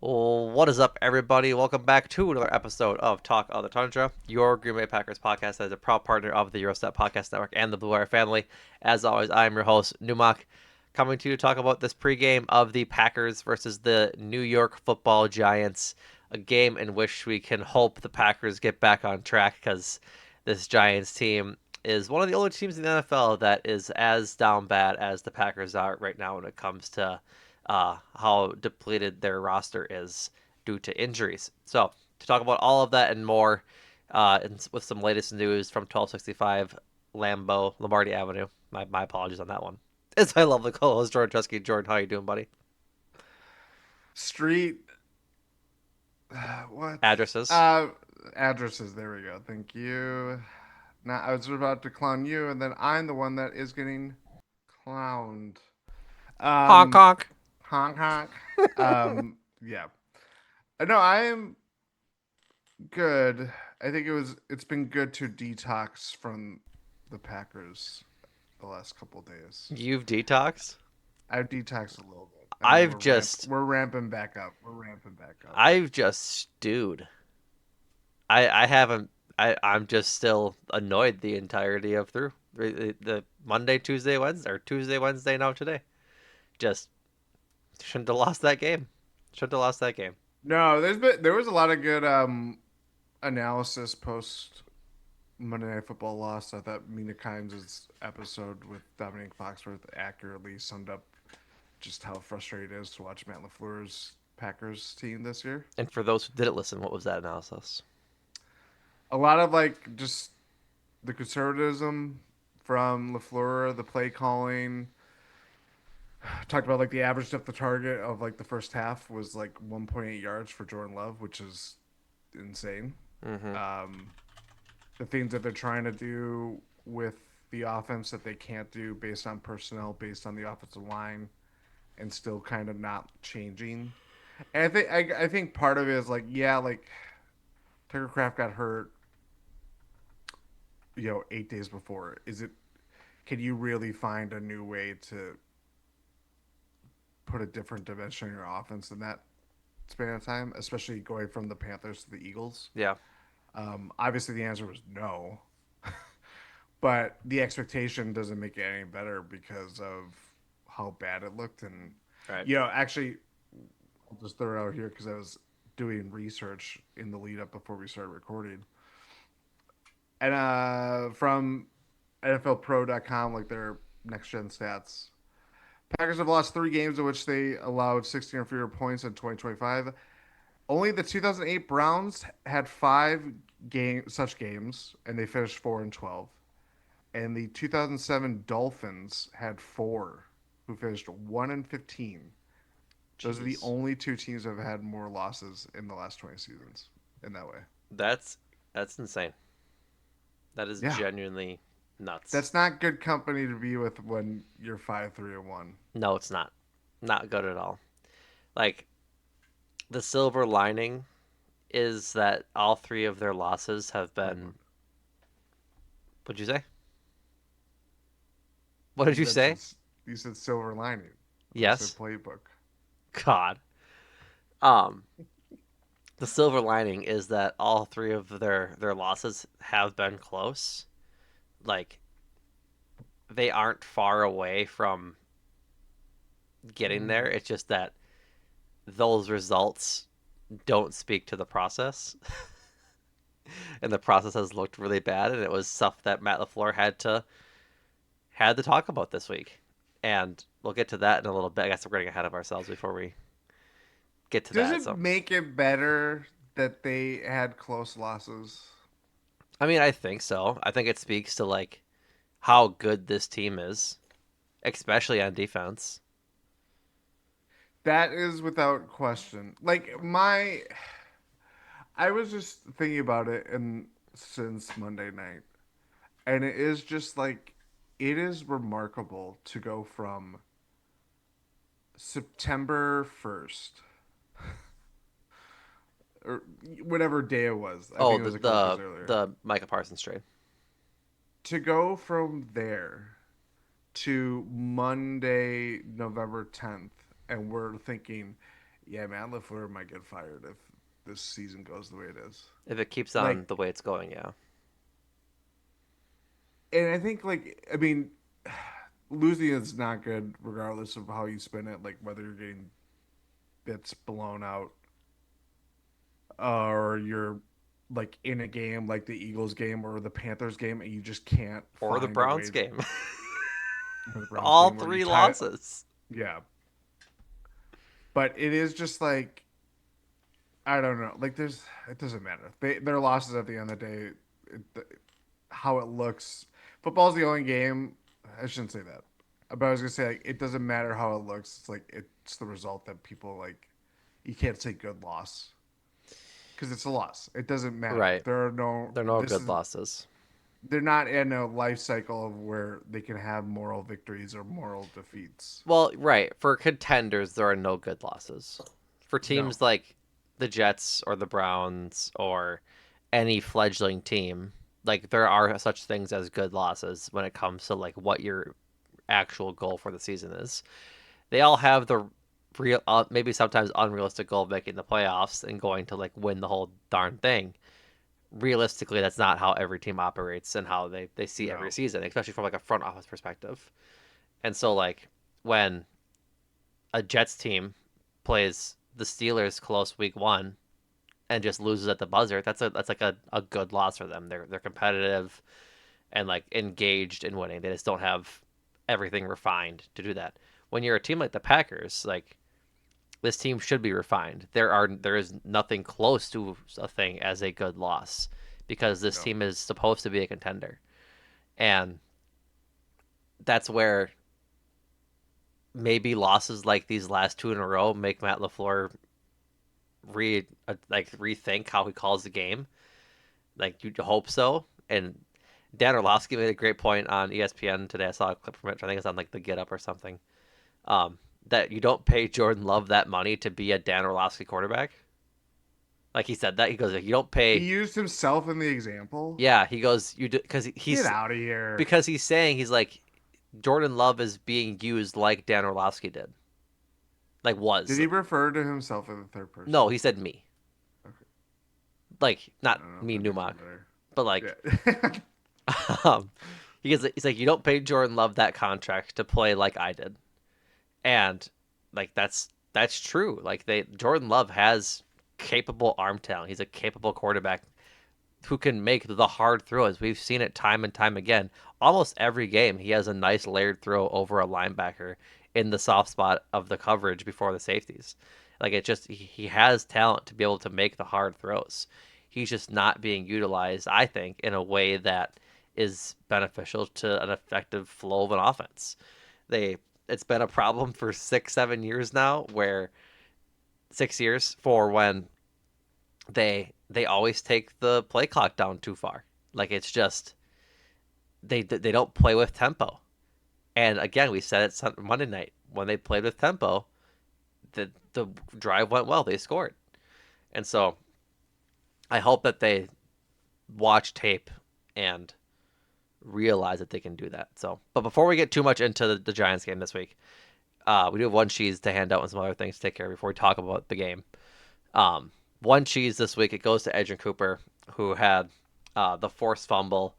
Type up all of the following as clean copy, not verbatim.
What is up, everybody? Welcome back to another episode of Talk of the Tundra, your Green Bay Packers podcast that is a proud partner of the Gyro Step Podcast Network and the Blue Wire family. As always, I am your host, Numac, coming to you to talk about this pregame of the Packers versus the New York Football Giants, a game in which we can hope the Packers get back on track because this Giants team is one of the only teams in the NFL that is as down bad as the Packers are right now when it comes to how depleted their roster is due to injuries. So, to talk about all of that and more, and with some latest news from 1265 Lombardi Avenue. My apologies on that one. As I love the co-host Jordan Trusky. Jordan, how you doing, buddy? Street, what? Addresses. Uh, Addresses. There we go. Thank you. Now I was about to clown you, and then I'm the one that is getting clowned. Honk Um, honk. Honk honk. Yeah. No, I am good. I think it's been good to detox from the Packers the last couple of days. You've detoxed. I've detoxed a little bit. I mean, I've just, we're ramping back up. We're ramping back up. I've just stewed. I haven't. I'm just still annoyed the entirety of through the Monday, Tuesday, Wednesday, or Tuesday, Wednesday, now today. Just shouldn't have lost that game. Shouldn't have lost that game. No, there was a lot of good analysis post Monday Night Football loss. I thought Mina Kimes' episode with Dominic Foxworth accurately summed up just how frustrating it is to watch Matt LaFleur's Packers team this year. And for those who didn't listen, what was that analysis? A lot of like just the conservatism from LaFleur, the play calling. Talked about like the average depth of target of like the first half was like 1.8 yards for Jordan Love, which is insane. Mm-hmm. Um, the things that they're trying to do with the offense that they can't do based on personnel, based on the offensive line, and still kind of not changing. And I think part of it is like like Tucker Craft got hurt, 8 days before. Is it? Can you really find a new way to put a different dimension in your offense in that span of time, especially going from the Panthers to the Eagles? Yeah. Obviously, the answer was no. But the expectation doesn't make it any better because of how bad it looked. And All right. actually, I'll just throw it out here because I was doing research in the lead up before we started recording, and from NFLPro.com, like their next gen stats, Packers have lost 3 games in which they allowed 16 or fewer points in 2025. Only the 2008 Browns had 5 such games, and they finished 4-12. And the 2007 Dolphins had 4, who finished 1-15. Those are the Jeez. only 2 teams that have had more losses in the last 20 seasons in that way. That's that's insane. That is Yeah, genuinely nuts. that's not good company to be with when you're 5-3-1. No, it's not. Not good at all. Like the silver lining is that all three of their losses have been. Playbook. What'd you say? What did You you say? mentioned you said silver lining. I said Yes. playbook. God. Um, the silver lining is that all three of their losses have been close. Like they aren't far away from getting there. It's just that those results don't speak to the process, and the process has looked really bad. And it was stuff that Matt Lafleur had to talk about this week, and we'll get to that in a little bit. I guess we're getting ahead of ourselves before we get to Does that. it So, make it better that they had close losses? I mean, I think so. I think it speaks to like how good this team is, especially on defense. That is without question. I was just thinking about it and since Monday night, and it is just like it is remarkable to go from September 1st or whatever day it was. I Oh, think it the was a couple days the earlier. the Micah Parsons trade. To go from there to Monday, November 10th, and we're thinking Yeah, man, LaFleur might get fired if this season goes the way it is. If it keeps on Like, the way it's going, yeah. and I think I mean, losing is not good regardless of how you spin it. Like whether you're getting bits blown out or you're like in a game like the Eagles game or the Panthers game and you just can't Or the find a Browns way, game. or the Browns All game where you three tie it. losses. Yeah, but it is just like I don't know. Like there's it doesn't matter. Their losses at the end of the day. How it looks. Football's the only game. I shouldn't say that, but I was gonna say like it doesn't matter how it looks. It's like it's the result that people like. You can't say good loss because it's a loss. It doesn't matter. Right. There are no. They're no This good is losses. they're not in a life cycle of where they can have moral victories or moral defeats. Well, right. For contenders, there are no good losses. For No, teams like the Jets or the Browns or any fledgling team, like there are such things as good losses when it comes to like what your actual goal for the season is. They all have the real, maybe sometimes unrealistic goal of making the playoffs and going to like win the whole darn thing. Realistically, that's not how every team operates and how they see every no. season, especially from like a front office perspective. And so like when a Jets team plays the Steelers close week one and just loses at the buzzer, that's like a good loss for them. They're competitive and like engaged in winning. They just don't have everything refined to do that. When you're a team like the Packers, like this team should be refined. There is nothing close to a thing as a good loss because this No. team is supposed to be a contender. And that's where maybe losses like these last two in a row make Matt LaFleur rethink how he calls the game. Like you hope so. And Dan Orlovsky made a great point on ESPN today. I saw a clip from it. I think it's on like the Get Up or something. Um, that you don't pay Jordan Love that money to be a Dan Orlovsky quarterback. Like he said that he goes, you don't He pay. used himself in the example. Yeah, he goes, you do Get out of here. because he's saying he's like Jordan Love is being used like Dan Orlovsky did, like Did was. he refer to himself in the third No, person? he said me, Okay. like I not don't know if me that makes Numac, it better. but like Yeah. um, he's like you don't pay Jordan Love that contract to play like I did, and like that's true. Like they Jordan Love has capable arm talent. He's a capable quarterback who can make the hard throws. We've seen it time and time again. Almost every game, he has a nice layered throw over a linebacker in the soft spot of the coverage before the safeties. Like it just he has talent to be able to make the hard throws. He's just not being utilized, I think, in a way that is beneficial to an effective flow of an offense. They It's been a problem for 6, 7 years now, where 6 years for when they always take the play clock down too far. Like it's just they don't play with tempo. And again, we said it Monday night when they played with tempo, the drive went well. They scored, and so I hope that they watch tape and realize that they can do that. So, but before we get too much into the Giants game this week, we do have one cheese to hand out and some other things to take care of before we talk about the game. Um, One cheese this week, it goes to Edgerrin Cooper, who had the forced fumble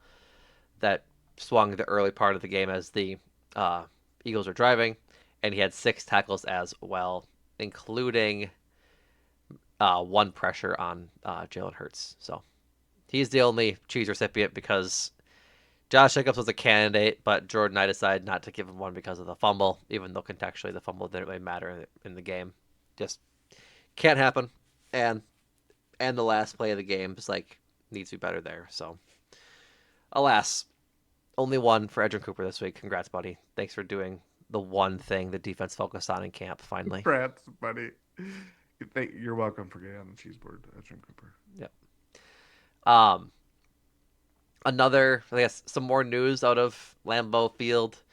that swung the early part of the game as the uh, Eagles were driving, and he had 6 tackles as well, including one pressure on Jalen Hurts. So he's the only cheese recipient because Josh Jacobs was a candidate, but Jordan I decided not to give him one because of the fumble, even though contextually the fumble didn't really matter in the game. Just can't happen. And the last play of the game is like needs to be better there. So alas, only one for Edgerrin Cooper this week. Congrats, buddy. Thanks for doing the one thing the defense focused on in camp finally. Brats, buddy. You're welcome for getting on the cheese board, Edgerrin Cooper. Yep. Um, Another, I guess, some more news out of Lambeau Field.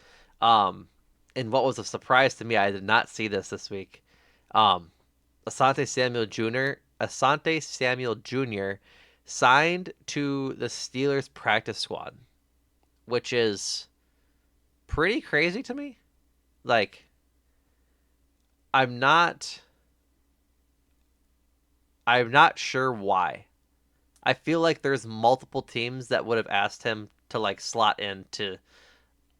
Um, and what was a surprise to me, I did not see this week. Um, Asante Samuel Jr. signed to the Steelers practice squad, which is pretty crazy to me. Like, I'm not. I'm not sure why. I feel like there's multiple teams that would have asked him to like slot into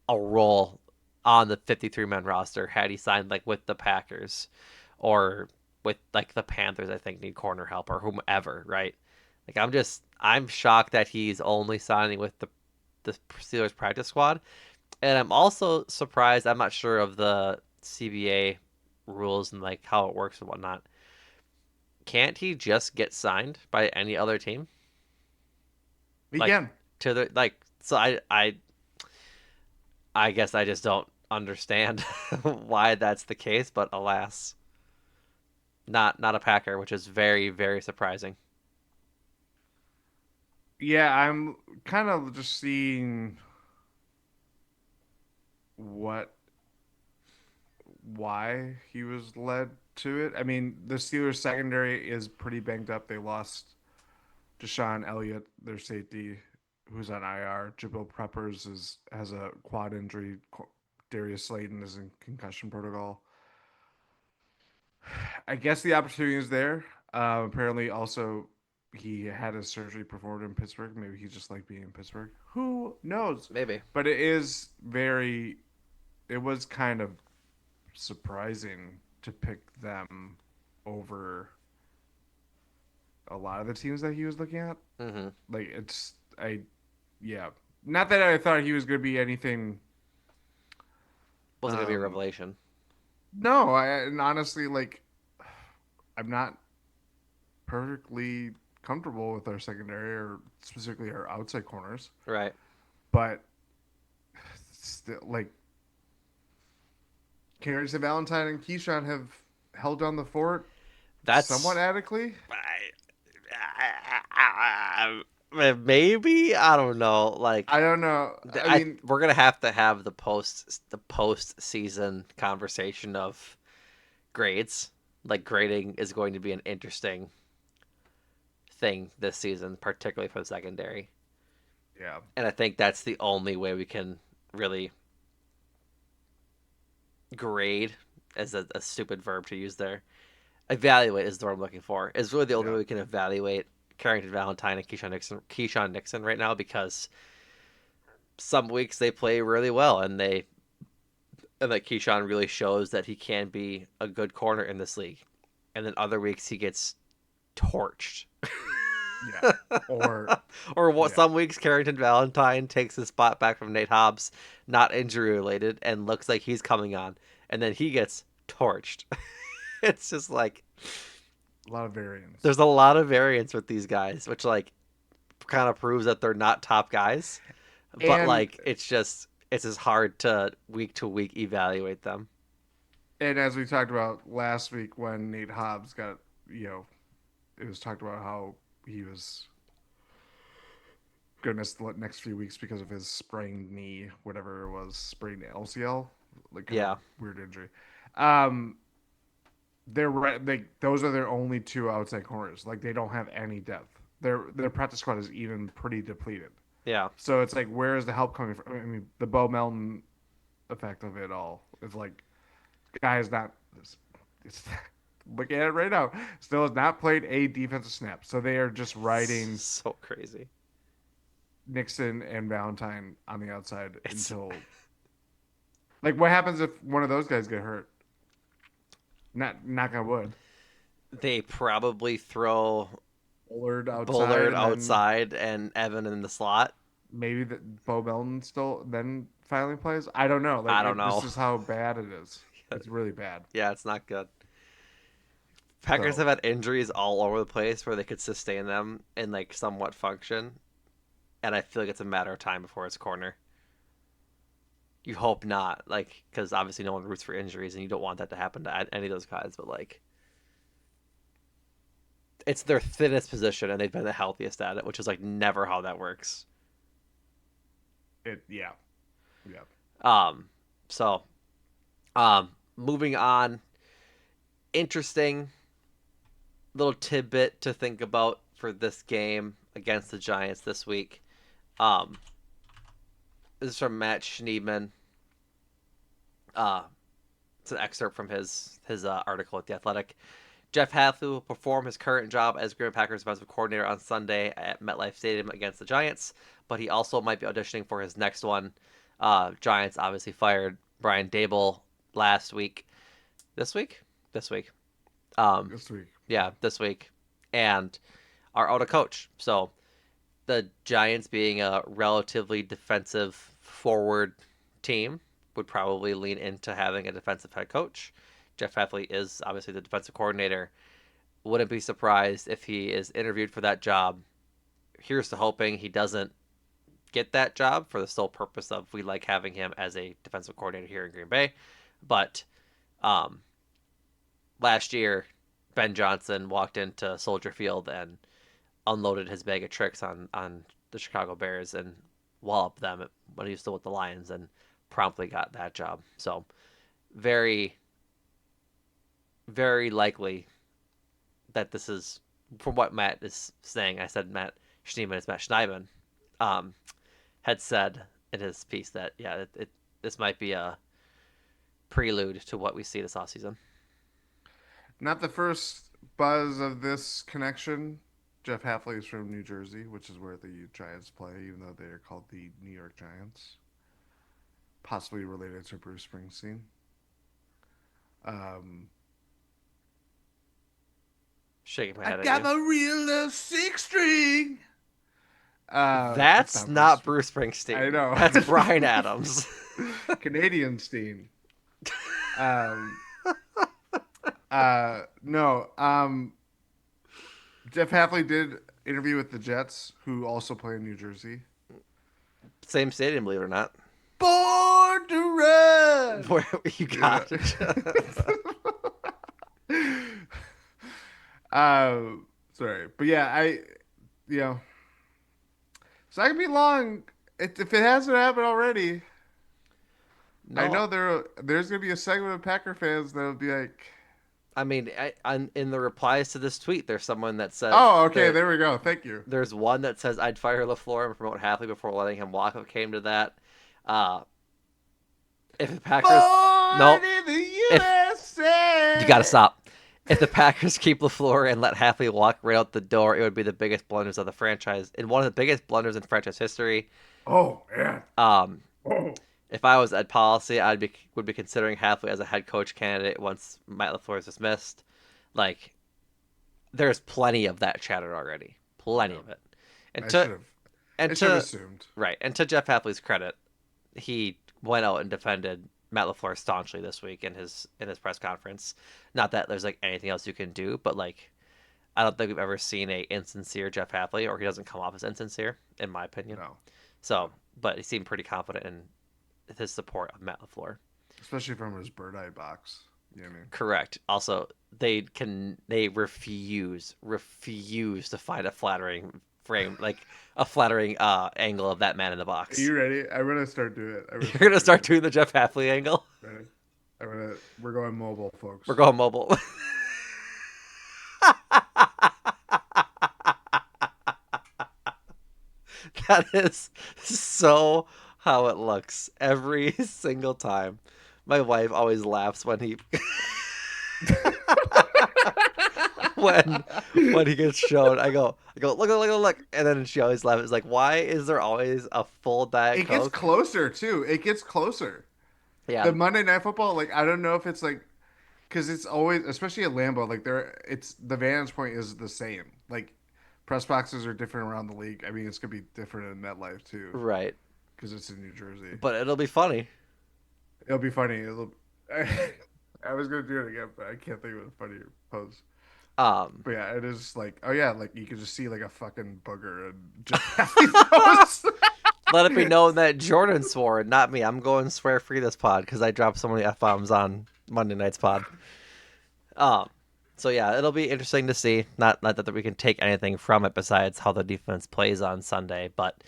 a role on the 53-man roster had he signed like with the Packers or with like the Panthers. I think need corner help or whomever, right? Like I'm shocked that he's only signing with the Steelers practice squad, and I'm also surprised. I'm not sure of the CBA rules and like how it works and whatnot. Can't he just get signed by any other team? Like Again, to the like so I guess I just don't understand why that's the case, but alas, not a Packer, which is very very surprising. yeah, I'm kind of just seeing what why he was led to it. I mean, the Steelers secondary is pretty banged up. They lost Deshaun Elliott, their safety, who's on IR. Jabril Peppers has a quad injury. Darius Slayton is in concussion protocol. I guess the opportunity is there. Apparently, also he had his surgery performed in Pittsburgh. Maybe he just liked being in Pittsburgh. Who knows? Maybe. But it is very. It was kind of surprising to pick them over a lot of the teams that he was looking at. Mm-hmm. Like yeah. Not that I thought he was going to be anything. Wasn't gonna be a Um, revelation. no, and honestly, like I'm not perfectly comfortable with our secondary or specifically our outside corners, Right. but still, like Carrington Valentine and Keyshawn have held down the fort somewhat That's adequately. maybe I don't know. Like I don't know. I mean, we're gonna have to have the post season conversation of grades. Like grading is going to be an interesting thing this season, particularly for the secondary. yeah, And I think that's the only way we can really grade as a stupid verb to use there. Evaluate is the word I'm looking for. Is really the only yeah. way we can evaluate Carrington Valentine and Keyshawn Nixon right now because some weeks they play really well and that Keyshawn really shows that he can be a good corner in this league. And then other weeks he gets torched. Yeah. Or Or what? yeah. Some weeks Carrington Valentine takes his spot back from Nate Hobbs, not injury related, and looks like he's coming on, and then he gets torched. It's just like A lot of variance. there's a lot of variance with these guys, which like kind of proves that they're not top guys. But And like it's just hard to week evaluate them. and as we talked about last week when Nate Hobbs got, you know, it was talked about how he was going to miss the next few weeks because of his sprained knee, whatever it was, sprained LCL, like kind of Yeah, weird injury. Um, they're right. Those are their only two outside corners. Like they don't have any depth. Their practice squad is even pretty depleted. yeah. So it's like, where is the help coming from? I mean, the Bo Melton effect of it all is like, guy is not. It's, looking at it right now, still has not played a defensive snap. So they are just riding So crazy. Nixon and Valentine on the outside It's until, like, what happens if one of those guys get hurt? Not knock on wood. they probably throw Bullard outside, Bullard and then outside and Evan in the slot. maybe the Bo Melton still then finally plays. I don't know. I don't This know. is how bad it is. It's really bad. Yeah, it's not good. Packers So have had injuries all over the place where they could sustain them and like somewhat function, and I feel like it's a matter of time before it's corner. You hope not, like, because obviously no one roots for injuries, and you don't want that to happen to any of those guys. But like, it's their thinnest position, and they've been the healthiest at it, which is like never how that works. yeah, yeah. Um, so, moving on, interesting little tidbit to think about for this game against the Giants this week. Um, this is from Matt Schneidman. Uh, it's an excerpt from his article at the Athletic. Jeff Hadley will perform his current job as Green Bay Packers defensive coordinator on Sunday at MetLife Stadium against the Giants, but he also might be auditioning for his next one. Giants obviously fired Brian Dable last week. This week? This week. Um, this week. yeah, this week. And are out of coach. So the Giants, being a relatively defensive forward team, would probably lean into having a defensive head coach. Jeff Hafley is obviously the defensive coordinator. Wouldn't be surprised if he is interviewed for that job. Here's to hoping he doesn't get that job for the sole purpose of we like having him as a defensive coordinator here in Green Bay. But um, last year, Ben Johnson walked into Soldier Field and unloaded his bag of tricks on the Chicago Bears and walloped them when he was still with the Lions and promptly got that job. So very, very likely that this is, from what Matt is saying, I said Matt Schneeman, it's Matt Schneidman, had said in his piece that, yeah, this might be a prelude to what we see this offseason. Not the first buzz of this connection. Jeff Hafley is from New Jersey, which is where the Giants play, even though they are called the New York Giants. Possibly related to Bruce Springsteen. Shaking my I head at got you. my real six string. That's not Bruce Springsteen. I know. That's Bryan Adams. Canadian Steen. No. Jeff Hafley did interview with the Jets, who also play in New Jersey. Same stadium, believe it or not. Born to run. Where you got it. Sorry, but yeah, you know, it's not gonna be long. If it hasn't happened already, No, I know there's gonna be a segment of Packer fans that'll be like, I mean, in the replies to this tweet, there's someone that says, "Oh, okay, there we go. Thank you." There's one that says, "I'd fire LaFleur and promote Hafley before letting him walk." If it came to that, if the Packers, Born in the USA. You gotta stop. If the Packers keep LaFleur and let Hafley walk right out the door, it would be the biggest blunders of the franchise, and one of the biggest blunders in franchise history. Oh man. Oh. If I was Ed Policy, would be considering Hafley as a head coach candidate once Matt LaFleur is dismissed. Like, there's plenty of that chatter already. Plenty of it. And I should have assumed. Right. And to Jeff Hafley's credit, he went out and defended Matt LaFleur staunchly this week in his press conference. Not that there's like anything else you can do, but like, I don't think we've ever seen a insincere Jeff Hafley, or he doesn't come off as insincere, in my opinion. No. So, but he seemed pretty confident in his support of Matt LaFleur. Especially from his bird-eye box. You know what I mean? Correct. Also, they refuse to find a flattering frame, like a flattering angle of that man in the box. Are you ready? I'm gonna start doing it. You're gonna start doing the Jeff Hafley angle. Ready? We're going mobile, folks. We're going mobile. That is so how it looks every single time. My wife always laughs when he when he gets shown. I go, look, and then she always laughs. It's like, why is there always a full Diet It Coke? gets closer too. It gets closer. Yeah. The Monday Night Football, like I don't know if it's like, because it's always, especially at Lambeau, like it's the vantage point is the same. Like press boxes are different around the league. I mean, it's gonna be different in MetLife too, Right. because it's in New Jersey. But it'll be funny. It'll be funny. I was gonna do it again, but I can't think of a funnier pose. But yeah, it is like, oh yeah, like you can just see like a fucking booger and just Let it be known that Jordan swore and not me. I'm going swear free this pod because I dropped so many F-bombs on Monday night's pod. So yeah, it'll be interesting to see. Not that we can take anything from it besides how the defense plays on Sunday, but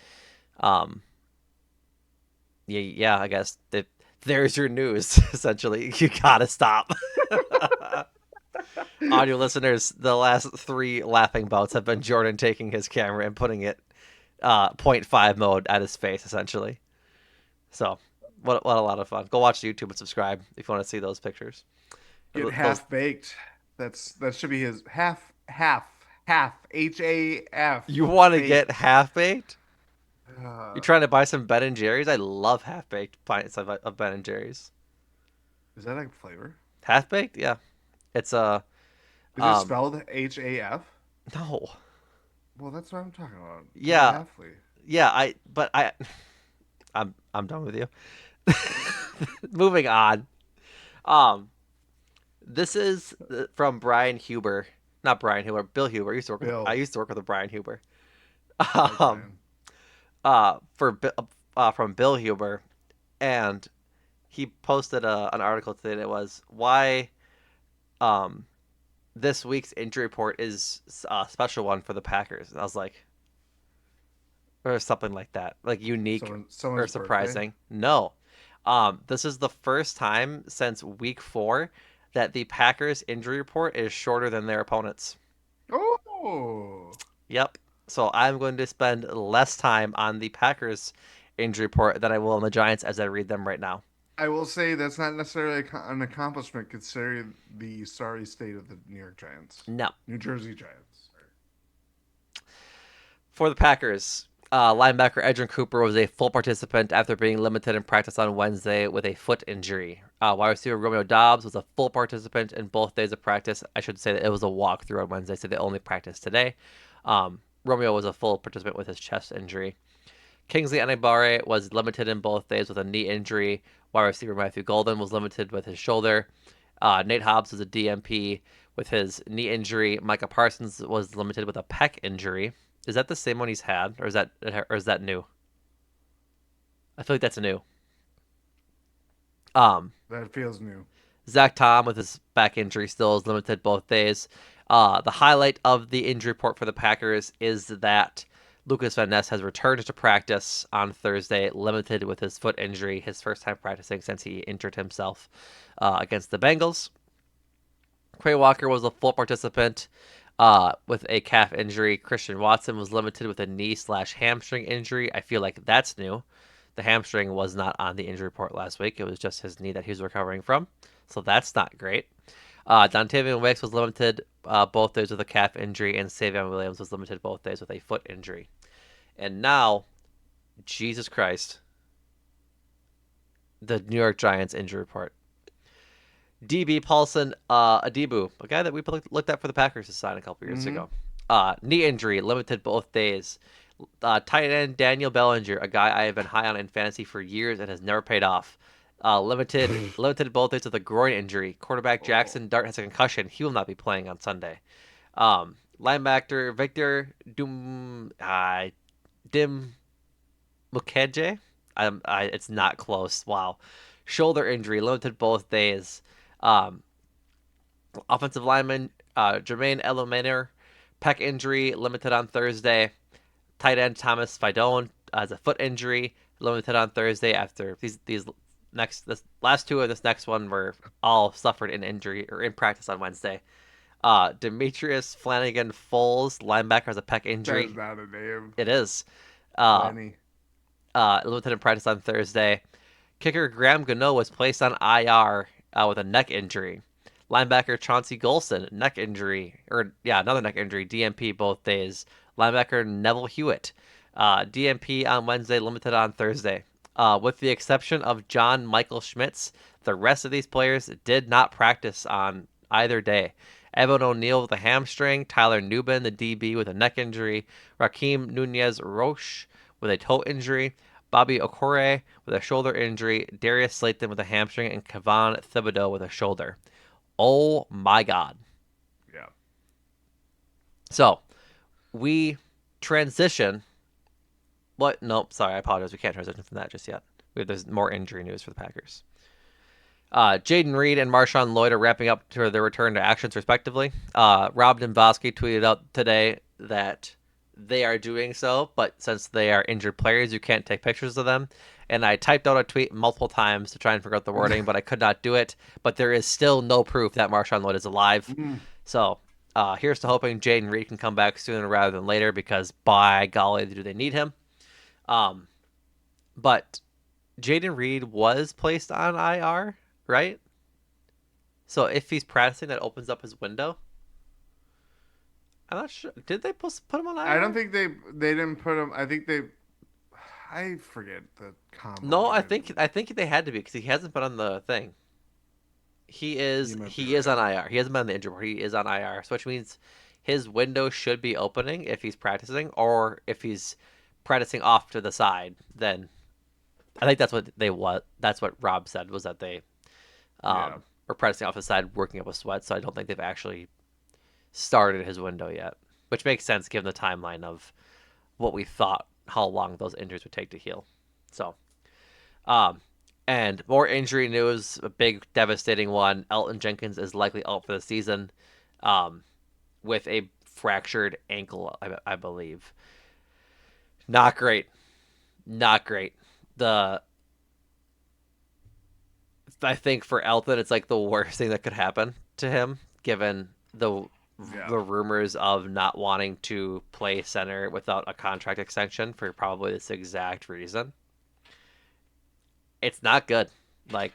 yeah, I guess there's your news. Essentially, you gotta stop. Audio listeners, the last 3 laughing bouts have been Jordan taking his camera and putting it 0.5 mode at his face, essentially. So, what a lot of fun. Go watch YouTube and subscribe if you want to see those pictures. get half baked. That should be his half HAF You want to get baked. half baked? You Uh, trying to buy some Ben and Jerry's? I love half baked pints of Ben and Jerry's. is that a flavor? Half baked? Yeah. It's a Is it um spelled HAF? no. Well, that's what I'm talking about. Talking about Yeah. halfly. Yeah, I'm done with you. Moving on. Um this is from Brian Huber. Not Brian Huber, Bill Huber. I Bill. used to work with a Brian Huber. Hi, Um Brian. from Bill Huber, and he posted an article today that was why um this week's injury report is a special one for the Packers. And I was like, or something like that, like unique or Someone's birthday. surprising. No, this is the first time since week 4 that the Packers injury report is shorter than their opponents. Oh, Yep. So I'm going to spend less time on the Packers injury report than I will on the Giants as I read them right now. I will say that's not necessarily an accomplishment considering the sorry state of the New York Giants, No. New Jersey Giants. Sorry. For the Packers, linebacker Edgerrin Cooper was a full participant after being limited in practice on Wednesday with a foot injury. Wide receiver Romeo Dobbs was a full participant in both days of practice. I should say that it was a walkthrough on Wednesday, so they only practiced today. Romeo was a full participant with his chest injury. Kingsley Anibare was limited in both days with a knee injury. Wide receiver Matthew Golden was limited with his shoulder. Nate Hobbs was a DMP with his knee injury. Micah Parsons was limited with a pec injury. Is that the same one he's had, or is that new? I feel like that's new. Um, That feels new. Zach Tom with his back injury still is limited both days. The highlight of the injury report for the Packers is that Lucas Van Ness has returned to practice on Thursday, limited with his foot injury, his first time practicing since he injured himself against the Bengals. Quay Walker was a full participant with a calf injury. Christian Watson was limited with a knee/hamstring injury. I feel like that's new. The hamstring was not on the injury report last week. It was just his knee that he was recovering from. So that's not great. Dontavian Wicks was limited both days with a calf injury, and Savion Williams was limited both days with a foot injury. And now, Jesus Christ, the New York Giants injury report. DB Paulson Adibu, a guy that we looked at for the Packers to sign a couple years Mm-hmm. ago. Knee injury, limited both days. Tight end Daniel Bellinger, a guy I have been high on in fantasy for years and has never paid off. Limited both days with a groin injury. Quarterback Oh, Jackson Dart has a concussion. He will not be playing on Sunday. Linebacker Victor Dim Mukeje. It's not close. Wow. Shoulder injury, limited both days. Um, Offensive lineman Jermaine Elomener, pec injury, limited on Thursday. Tight end Thomas Fidone has a foot injury, limited on Thursday. After this last two of this next one were all suffered in injury or in practice on Wednesday. Demetrius Flanagan Foles, linebacker, has a pec that is injury. not a name. It is. Uh, Lenny. Limited in practice on Thursday. Kicker Graham Gano was placed on IR with a neck injury. Linebacker Chauncey Golson, neck injury, another neck injury, DMP both days. Linebacker Neville Hewitt, DMP on Wednesday, limited on Thursday. With the exception of John Michael Schmitz, the rest of these players did not practice on either day. Evan O'Neill with a hamstring, Tyler Nubin, the DB, with a neck injury, Raheem Nunez Roche with a toe injury, Bobby Okore with a shoulder injury, Darius Slayton with a hamstring, and Kevon Thibodeau with a shoulder. Oh my God. Yeah. So we transition. What? Nope. Sorry, I apologize. We can't transition from that just yet. There's more injury news for the Packers. Jaden Reed and Marshawn Lloyd are wrapping up to their return to actions, respectively. Rob Dombrowski tweeted out today that they are doing so, but since they are injured players, you can't take pictures of them. And I typed out a tweet multiple times to try and figure out the wording, but I could not do it. But there is still no proof that Marshawn Lloyd is alive. Mm. So here's to hoping Jaden Reed can come back sooner rather than later, because by golly, do they need him. But Jaden Reed was placed on IR, right? So if he's practicing, that opens up his window. I'm not sure. Did they put him on I don't IR? think they didn't put him. I think they. I forget the No, combine. I think they had to be because he hasn't been on the thing. He You is might be he is right. on IR. He hasn't been on the injury report. He is on IR, so which means his window should be opening if he's practicing, or if he's practicing off to the side. Then I think that's what Rob said was that they Yeah. were practicing off the side, working up a sweat. So I don't think they've actually started his window yet, which makes sense given the timeline of what we thought how long those injuries would take to heal. So Um, and more injury news, a big devastating one. Elton Jenkins is likely out for the season um, with a fractured ankle, I believe. Not great. Not great. The I think for Elton, it's like the worst thing that could happen to him, given Yeah. the rumors of not wanting to play center without a contract extension for probably this exact reason. It's not good. Like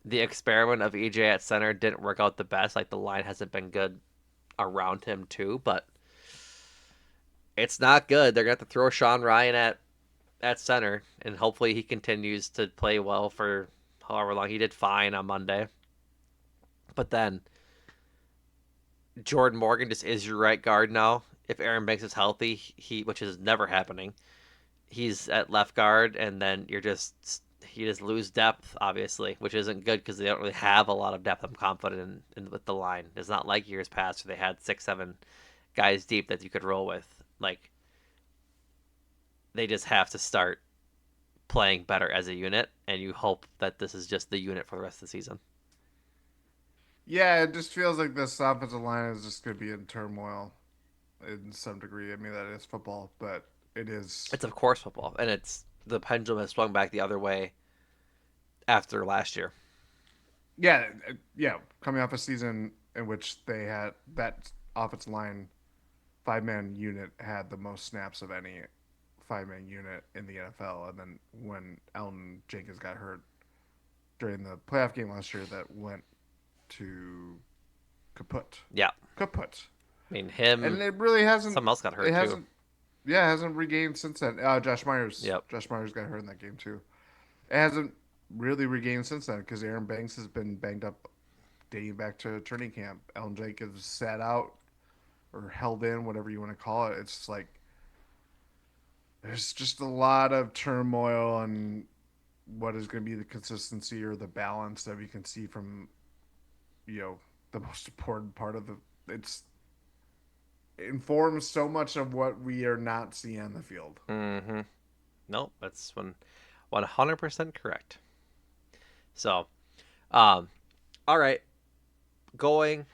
the experiment of EJ at center didn't work out the best. Like the line hasn't been good around him too, but it's not good. They're gonna have to throw Sean Ryan at center, and hopefully he continues to play well for however long. He did fine on Monday, but then Jordan Morgan just is your right guard now. If Aaron Banks is healthy, he which is never happening, he's at left guard, and then you just lose depth, obviously, which isn't good because they don't really have a lot of depth. I'm confident in with the line. It's not like years past where they had 6, 7 guys deep that you could roll with. Like they just have to start playing better as a unit, and you hope that this is just the unit for the rest of the season. Yeah. It just feels like this offensive line is just going to be in turmoil in some degree. I mean, that is football, but it is. It's of course football, and it's the pendulum has swung back the other way after last year. Yeah. Yeah. Coming off a season in which they had that offensive line 5 man unit had the most snaps of any 5 man unit in the NFL. And then when Elton Jenkins got hurt during the playoff game last year, that went to kaput. Yeah, Kaput. I mean And him. it really hasn't. Someone else got It hurt too. hasn't. Yeah, it hasn't regained since then. Josh Myers. Yep. Josh Myers got hurt in that game too. It hasn't really regained since then because Aaron Banks has been banged up dating back to training camp. Elton Jenkins sat out or held in, whatever you want to call it. It's like there's just a lot of turmoil on what is going to be the consistency or the balance that we can see from the most important part of the it's it informs so much of what we are not seeing on the field. Mm-hmm. No, that's 100% correct. So, um, all right, going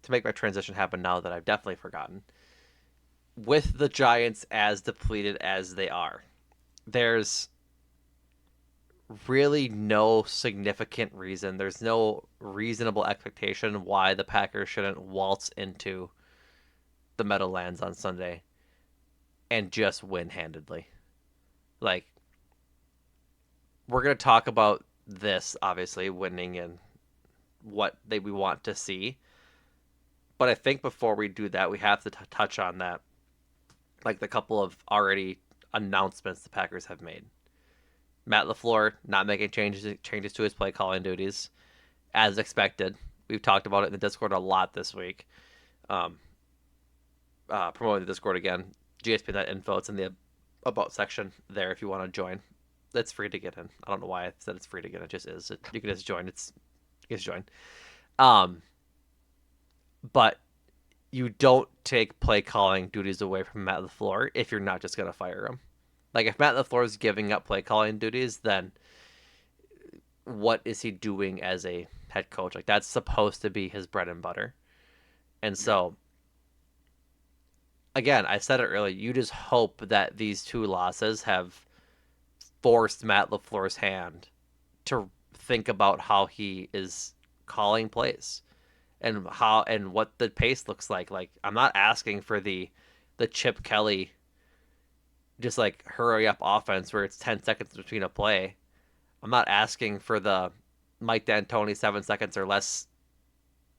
to make my transition happen now that I've definitely forgotten. With the Giants as depleted as they are, there's really no significant reason. There's no reasonable expectation why the Packers shouldn't waltz into the Meadowlands on Sunday and just win handedly. Like, we're going to talk about this, obviously, winning and we want to see. But I think before we do that, we have to touch on that, like the couple of already announcements the Packers have made. Matt LaFleur not making changes to his play calling duties, as expected. We've talked about it in the Discord a lot this week. Um, Promoting the Discord again. GSP.info. It's in the about section there if you want to join. It's free to get in. I don't know why I said it's free to get in. It just is. You can just join. You can just join. Um, but you don't take play calling duties away from Matt LaFleur if you're not just gonna fire him. Like if Matt LaFleur is giving up play calling duties, then what is he doing as a head coach? Like that's supposed to be his bread and butter. And Yeah. so again, I said it earlier, you just hope that these two losses have forced Matt LaFleur's hand to think about how he is calling plays and what the pace looks like. Like I'm not asking for the Chip Kelly just like hurry up offense where it's 10 seconds between a play. I'm not asking for the Mike D'Antoni 7 seconds or less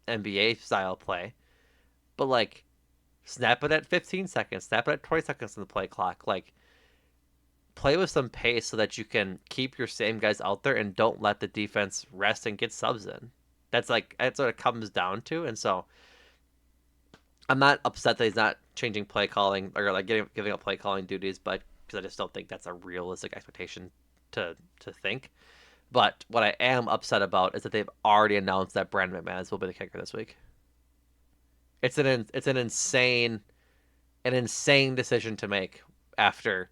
NBA style play, but like snap it at 15 seconds, snap it at 20 seconds on the play clock. Like play with some pace so that you can keep your same guys out there and don't let the defense rest and get subs in. That's what it comes down to. And so I'm not upset that he's not changing play calling or like giving up play calling duties, but because I just don't think that's a realistic expectation to think. But what I am upset about is that they've already announced that Brandon McManus will be the kicker this week. It's an insane decision to make after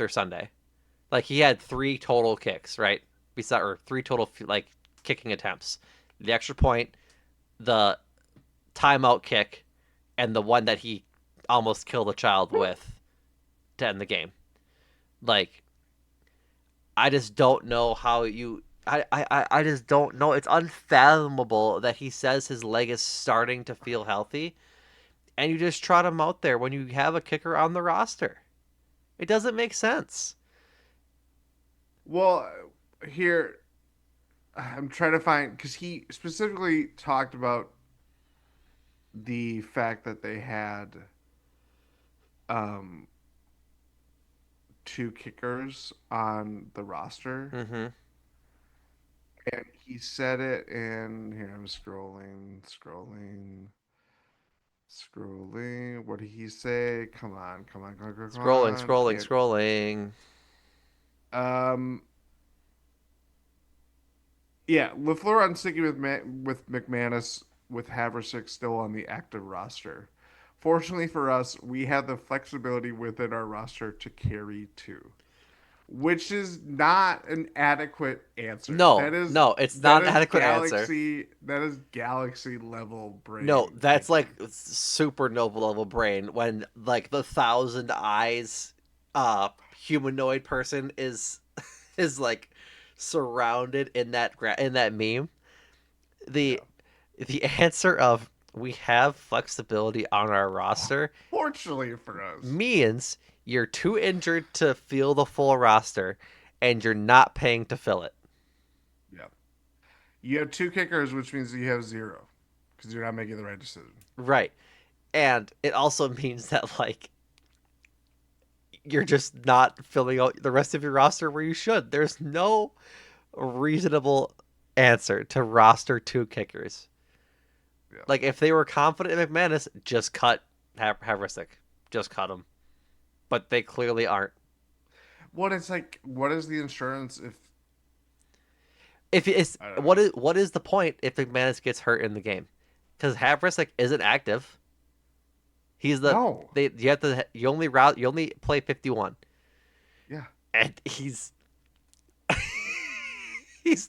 Sunday. Like he had 3 total kicks, right? Besides, or 3 total like kicking attempts. The extra point, the timeout kick, and the one that he almost killed a child with to end the game. Like I just don't know how you. I just don't know. It's unfathomable that he says his leg is starting to feel healthy, and you just trot him out there when you have a kicker on the roster. It doesn't make sense. Well, here I'm trying to find because he specifically talked about the fact that they had um 2 kickers on the roster, Mm-hmm. and he said it in here. I'm scrolling. What did he say? Come Scrolling, on. scrolling, scrolling. Um, yeah, LaFleur on sticking with McManus with Haversick still on the active roster. Fortunately for us, we have the flexibility within our roster to carry 2, which is not an adequate answer. No, no, it's That not an is adequate answer. galaxy level No, brain that's like thinking. super noble level brain when like the thousand eyes humanoid person is like surrounded in in that meme. The Yeah. the answer of we have flexibility on our roster Fortunately for us. means you're too injured to fill the full roster and you're not paying to fill it. Yeah. You have 2 kickers, which means you have 0 because you're not making the right decision. Right. And it also means that like you're just not filling out the rest of your roster where you should. There's no reasonable answer to roster 2 kickers. Yeah. Like if they were confident in McManus, just cut Havrisik. Just cut him. But they clearly aren't. What it's like, what is the insurance if If it's I don't know. what is the point if McManus gets hurt in the game? Because Havrisik isn't active. He's the No. they you have to you only play 51, Yeah. and he's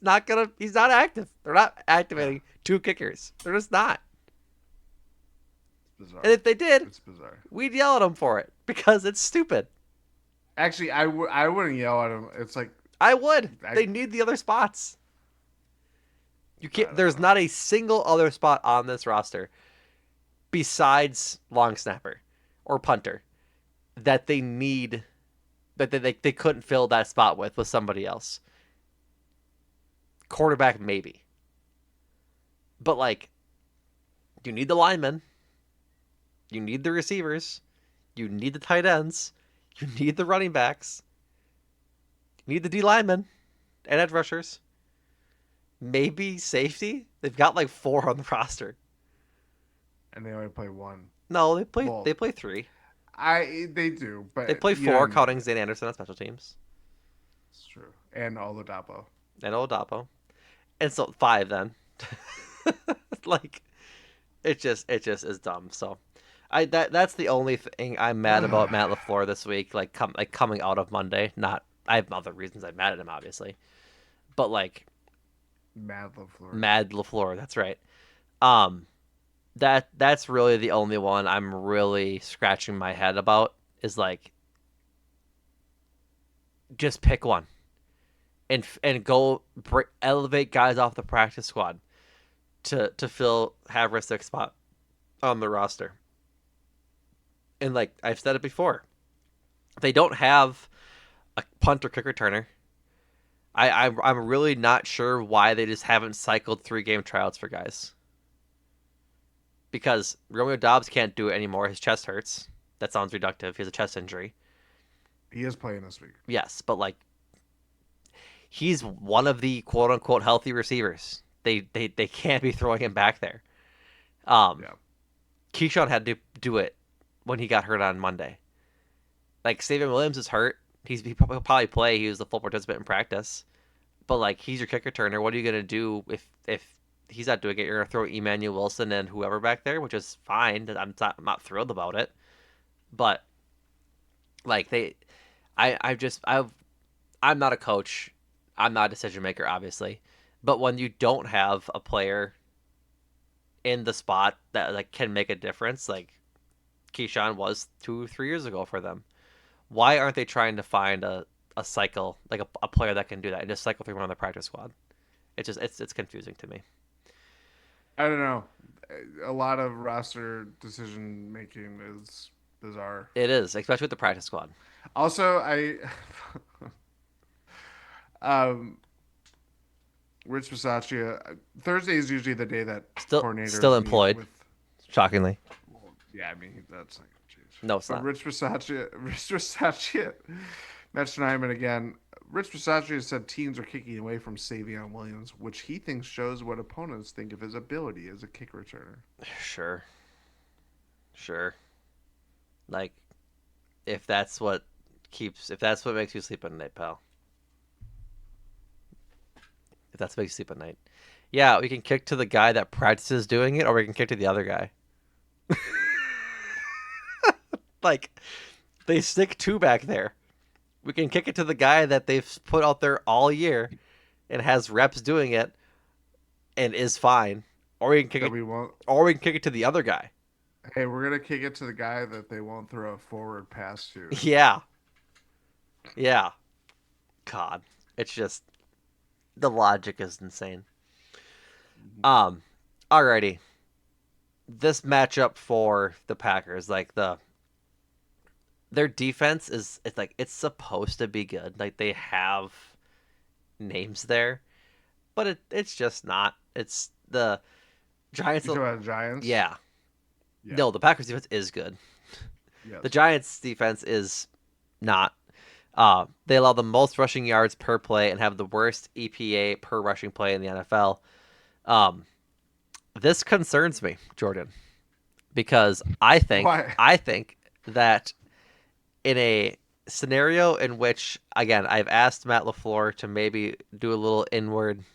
not active. They're not Yeah. activating 2 kickers. They're just not. It's And bizarre. if they did, It's bizarre. we'd yell at them for it because it's stupid. Actually, I wouldn't yell at him. It's like I would. I They need the other spots. You I can't. don't There's know. not a single other spot on this roster besides long snapper or punter that they need that they couldn't fill that spot with somebody else. Quarterback maybe, but like you need the linemen, you need the receivers, you need the tight ends, you need the running backs, you need the D linemen and edge rushers. Maybe safety. They've got like 4 on the roster. And they only play 1. No, Well, they play 3. they do, They but play you know what I 4, mean. counting Zane Anderson on special teams It's true. And Oladapo. and Oladapo, and so 5 then. Like it just is dumb. So that's the only thing I'm mad about Matt LaFleur this week. Like coming out of Monday. Not I have other reasons I'm mad at him, obviously, but like Mad LaFleur. mad LaFleur. That's right. Um, that's really the only one I'm really scratching my head about. Is like just pick one and go elevate guys off the practice squad to fill Havris's spot on the roster. And like I've said it before, they don't have a punt or kick returner. I'm really not sure why they just haven't cycled 3 game tryouts for guys. Because Romeo Dobbs can't do it anymore. His chest hurts. That sounds reductive. He has a chest injury. He is playing this week. Yes, but like he's one of the quote unquote healthy receivers. They can't be throwing him back there. Um, Yeah. Keyshawn had to do it when he got hurt on Monday. Like Stephen Williams is hurt. He'll probably play. He was the full participant in practice. But like he's your kick returner. What are you gonna do if he's not doing it? You're gonna throw Emmanuel Wilson and whoever back there, which is fine. I'm not thrilled about it. But like I'm not a coach. I'm not a decision maker, obviously. But when you don't have a player in the spot that like can make a difference, like Keyshawn was 2 3 years ago for them, why aren't they trying to find a cycle like a player that can do that and just cycle through one on the practice squad? It's confusing to me. I don't know. A lot of roster decision making is bizarre. It is, especially with the practice squad. Also, I um Rich Bisaccia. Thursday is usually the day that Still coordinators meet employed, with. shockingly. Well, yeah, I mean that's not gonna change. No, it's But not. Rich Bisaccia, Matt Schneidman again. Rich Bisaccia said teams are kicking away from Savion Williams, which he thinks shows what opponents think of his ability as a kick returner. Sure, sure. Like if that's what makes you sleep at night, pal. If that's what makes you sleep at night. Yeah, we can kick to the guy that practices doing it, or we can kick to the other guy. Like they stick two back there. We can kick it to the guy that they've put out there all year and has reps doing it and is fine, or we can kick That it, we won't. or we can kick it to the other guy. Hey, we're gonna kick it to the guy that they won't throw a forward pass to. Yeah, yeah. God, it's just the logic is insane. Um, alrighty. This matchup for the Packers, like their defense is it's like it's supposed to be good. Like they have names there, but it's just not. It's the Giants. You talking about the Giants? Yeah, Yeah. no, the Packers defense is good. The Yes. Giants defense is not. They allow the most rushing yards per play and have the worst EPA per rushing play in the NFL. Um, this concerns me, Jordan, because Why? I think that in a scenario in which again I've asked Matt LaFleur to maybe do a little inward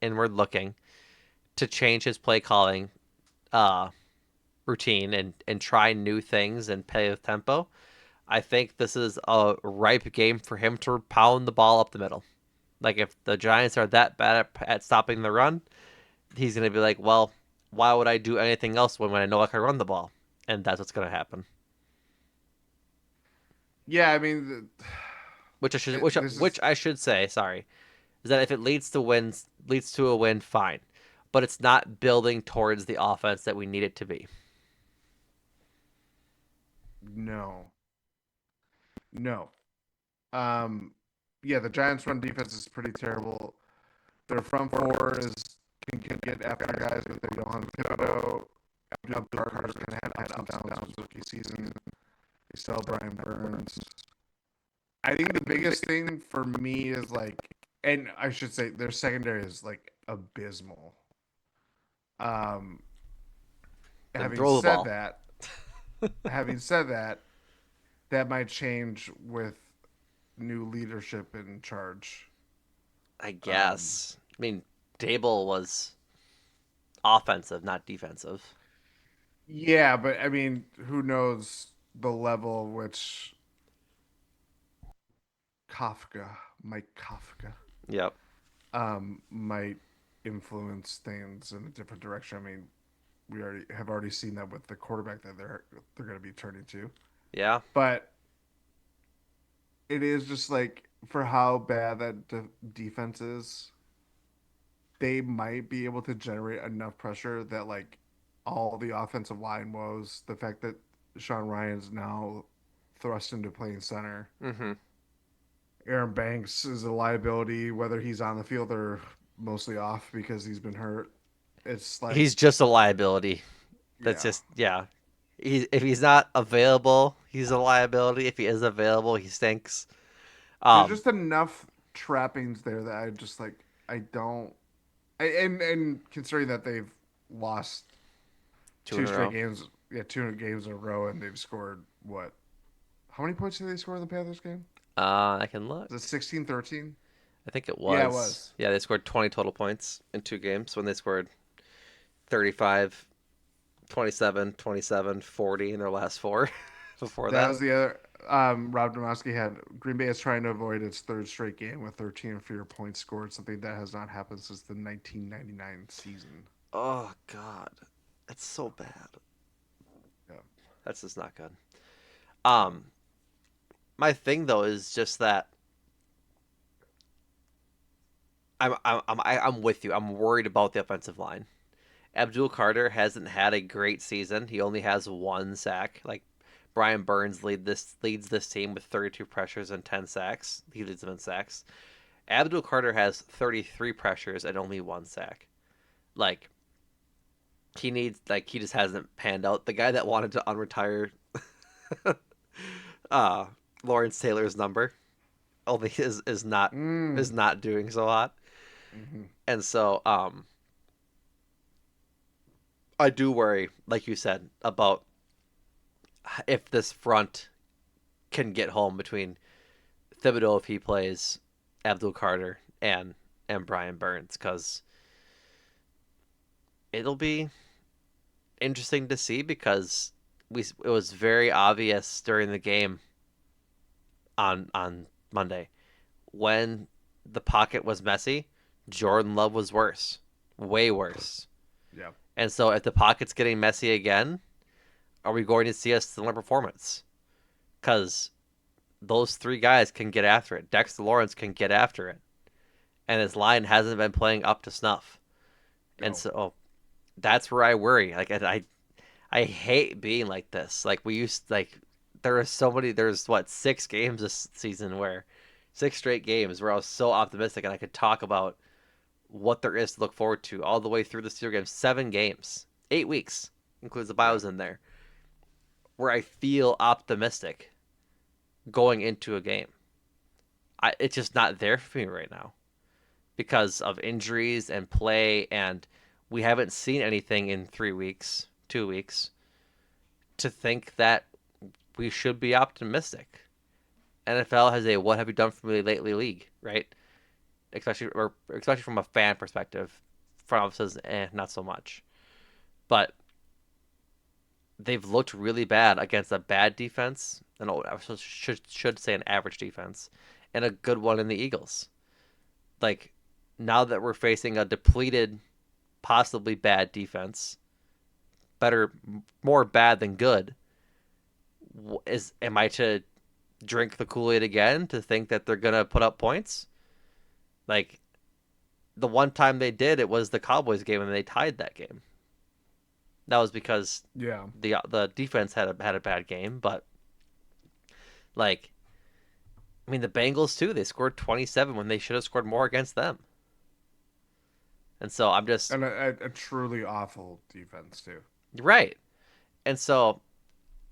looking to change his play calling uh, routine and try new things and play with tempo. I think this is a ripe game for him to pound the ball up the middle. Like if the Giants are that bad at stopping the run, he's gonna be like, well, why would I do anything else when I know I can run the ball? And that's what's gonna happen. Yeah, I mean, Which I should this is which I should say, sorry, is that if it leads to a win, fine. But it's not building towards the offense that we need it to be. no, no. Um, yeah, the Giants' run defense is pretty terrible. Their front four is can get after guys with their Johan Pinto. Abdul Carter's kind of had ups and downs rookie season. They still have Brian Burns. I think the biggest thing for me is like, and I should say their secondary is like abysmal. Um, Then having throw the said ball. that, having said that, that might change with new leadership in charge. I Um, guess. I mean, Dable was offensive, not defensive. yeah, but I mean, who knows the level which Mike Kafka, Yep. might influence things in a different direction. I mean, we already seen that with the quarterback that they're going to be turning to. Yeah. But it is just like for how bad that defense is, they might be able to generate enough pressure that like all the offensive line woes, the fact that Sean Ryan's now thrust into playing center, Mm-hmm. Aaron Banks is a liability, whether he's on the field or mostly off because he's been hurt. It's like, He's just a liability. That's yeah, just yeah. If he's not available, he's a liability. If he is available, he stinks. there's Um, just enough trappings there that I just like. I don't. And considering that they've lost two in two a straight row. games, yeah, two games in a row, and they've scored what? How many points did they score in the Panthers game? I can look. Was it 16-13? I think it Yeah, it was. was. Yeah, they scored 20 total points in two games when they scored 35, 27, 27, 40 in their last four before That that. was the other. Rob Domowski had Green Bay is trying to avoid its third straight game with 13 or fewer points scored, something that has not happened since the 1999 season. Oh God, it's so bad. Yeah, That's just not good. no. Um, my thing though is just that I'm with you. I'm worried about the offensive line. Abdul Carter hasn't had a great season. He only has one sack. Like Brian Burns leads this team with 32 pressures and 10 sacks. He leads them in sacks. Abdul Carter has 33 pressures and only one sack. Like he just hasn't panned out. The guy that wanted to unretire uh Lawrence Taylor's number only is Mm. not doing so hot. Mm-hmm. And so I do worry, like you said, about if this front can get home between Thibodeau if he plays Abdul Carter and Brian Burns because it'll be interesting to see because it was very obvious during the game on Monday when the pocket was messy, Jordan Love was worse, way worse. Yeah. And so if the pocket's getting messy again, are we going to see a similar performance? Because those three guys can get after it. Dexter Lawrence can get after it, and his line hasn't been playing up to snuff. And No. so that's where I worry. Like I hate being like this. Like we used like there are so many. There's what 6 games this season where 6 straight games where I was so optimistic and I could talk about what there is to look forward to all the way through the Steelers game. 7 games, 8 weeks includes the Yeah. bios in there where I feel optimistic going into a game. It's just not there for me right now because of injuries and play, and we haven't seen anything in 3 weeks, 2 weeks, to think that we should be optimistic. NFL has a "what have you done for me lately" league, right? Especially from a fan perspective. Front offices, not so much. But they've looked really bad against a bad defense, and I should say an average defense, and a good one in the Eagles. Like now that we're facing a depleted, possibly bad defense, better, more bad than good. Am I to drink the Kool-Aid again to think that they're gonna put up points? Like the one time they did, it was the Cowboys game, and they tied that game. That was because Yeah. the defense had a bad game, but like I mean the Bengals too, they scored 27 when they should have scored more against them. And so I'm just And a truly awful defense too. right. And so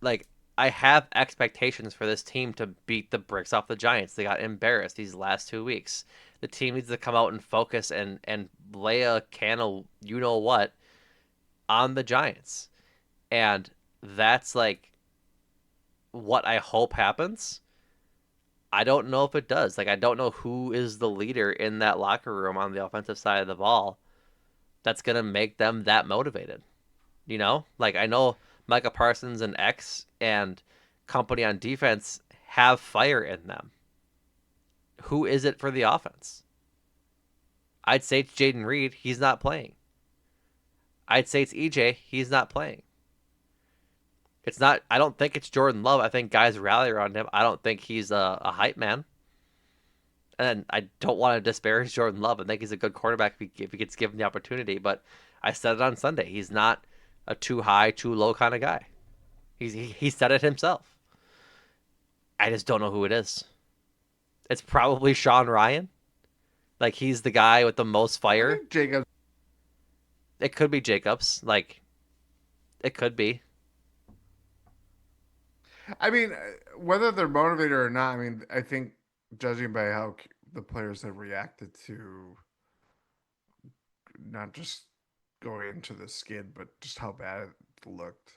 like I have expectations for this team to beat the bricks off the Giants. They got embarrassed these last 2 weeks. The team needs to come out and focus and lay a can of you know what on the Giants. And that's like what I hope happens. I don't know if it does. Like I don't know who is the leader in that locker room on the offensive side of the ball that's gonna make them that motivated. You know? Like I know Micah Parsons and X and company on defense have fire in them. Who is it for the offense? I'd say it's Jaden Reed. He's not playing. I'd say it's EJ. He's not playing. It's not. I don't think it's Jordan Love. I think guys rally around him. I don't think he's a hype man. And I don't want to disparage Jordan Love. I think he's a good quarterback if he gets given the opportunity. But I said it on Sunday. He's not a too high, too low kind of guy. He said it himself. I just don't know who it is. It's probably Sean Ryan. Like he's the guy with the most I fire. think Jacobs. It could be Jacobs. Like it could be. I mean, whether they're motivated or not, I mean, I think judging by how the players have reacted to not just going into the skid, but just how bad it looked.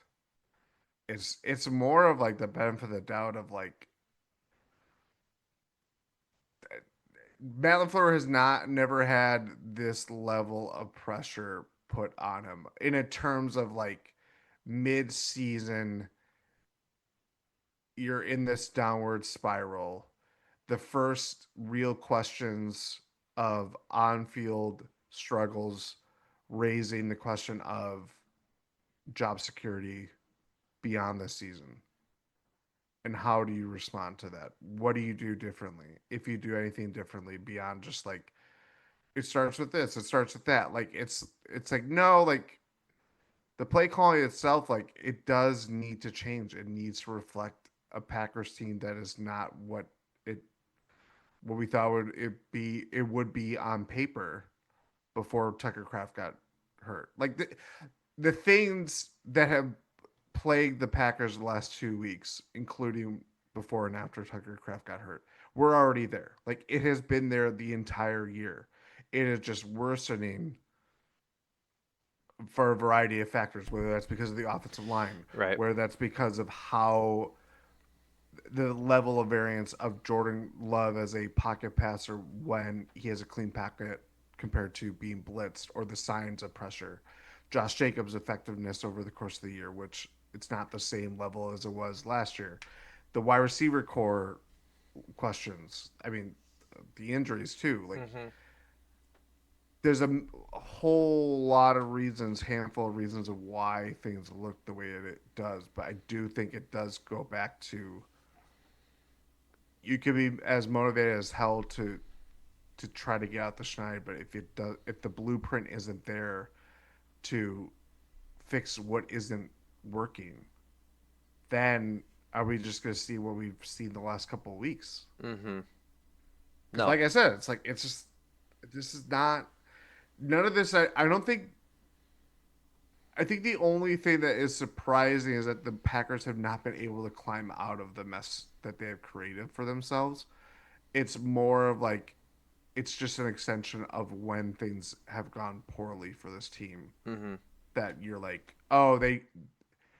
It's more of like the benefit of the doubt of like Matt LaFleur has not never had this level of pressure put on him in a terms of like mid-season. You're in this downward spiral. The first real questions of on-field struggles, raising the question of job security beyond this season. And how do you respond to that? What do you do differently? If you do anything differently beyond just like it starts with this, it starts with that. Like it's like no, like the play calling itself, like it does need to change. It needs to reflect a Packers team that is not it what we thought would it be. It would be on paper before Tucker Craft got hurt. Like the things that have plagued the Packers the last 2 weeks, including before and after Tucker Craft got hurt, were already there. Like it has been there the entire year. It is just worsening for a variety of factors, whether that's because of the offensive line, Right. whether that's because of how the level of variance of Jordan Love as a pocket passer when he has a clean pocket compared to being blitzed, or the signs of pressure. Josh Jacobs' effectiveness over the course of the year, which it's not the same level as it was last year. The wide receiver core questions. I mean, the injuries too. Like Mm-hmm. there's a whole lot of reasons, handful of reasons of why things look the way it does. But I do think it does go back to you can be as motivated as hell to try to get out the schneid, but if the blueprint isn't there to fix what isn't working, then are we just going to see what we've seen the last couple of weeks? Mm-hmm. Because No. like I said, it's like it's just this is not none of this. I don't think. I think the only thing that is surprising is that the Packers have not been able to climb out of the mess that they have created for themselves. It's more of like it's just an extension of when things have gone poorly for this team Mm-hmm. that you're like, oh,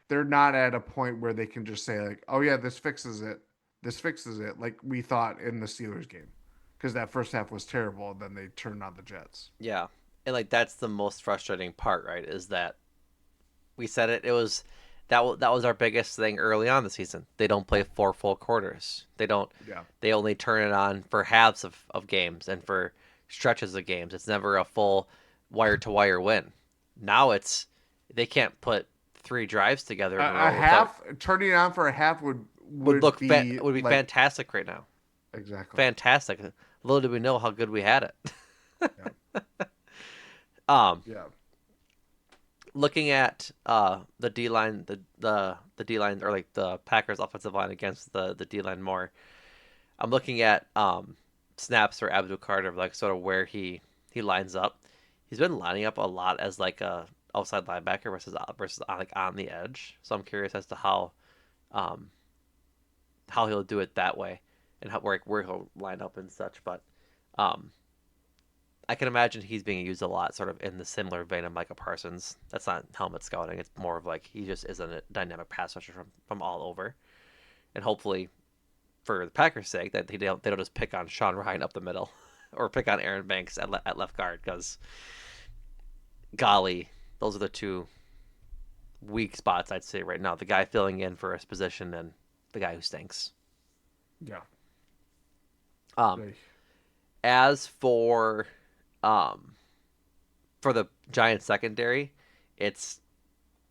they're not at a point where they can just say like, oh yeah, this fixes it. This fixes it, like we thought in the Steelers game, because that first half was terrible. And then they turned on the Jets. Yeah. And like that's the most frustrating part, right? Is that we said it. It was that was our biggest thing early on the season. They don't play four full quarters. They don't. Yeah, They only turn it on for halves of games and for stretches of games. It's never a full wire to wire win. Now it's they can't put three drives together in a a row without half turning it on for a half would be would be like fantastic right now. exactly. Fantastic. Little did we know how good we had it. Yeah, Um, yeah. looking at the D line, the D line or like the Packers offensive line against the D line more. I'm looking at snaps for Abdul Carter, like sort of where he lines up. He's been lining up a lot as like a outside linebacker versus like on the edge. So I'm curious as to um how he'll do it that way and where he'll line up and such. But um I can imagine he's being used a lot, sort of in the similar vein of Micah Parsons. That's not helmet scouting; it's more of like he just isn't a dynamic pass rusher from all over. And hopefully, for the Packers' sake, that they don't just pick on Sean Ryan up the middle, or pick on Aaron Banks at left guard, because golly, those are the two weak spots I'd say right now. The guy filling in for his position and the guy who stinks. Yeah. Um, They, as um for the Giants secondary, it's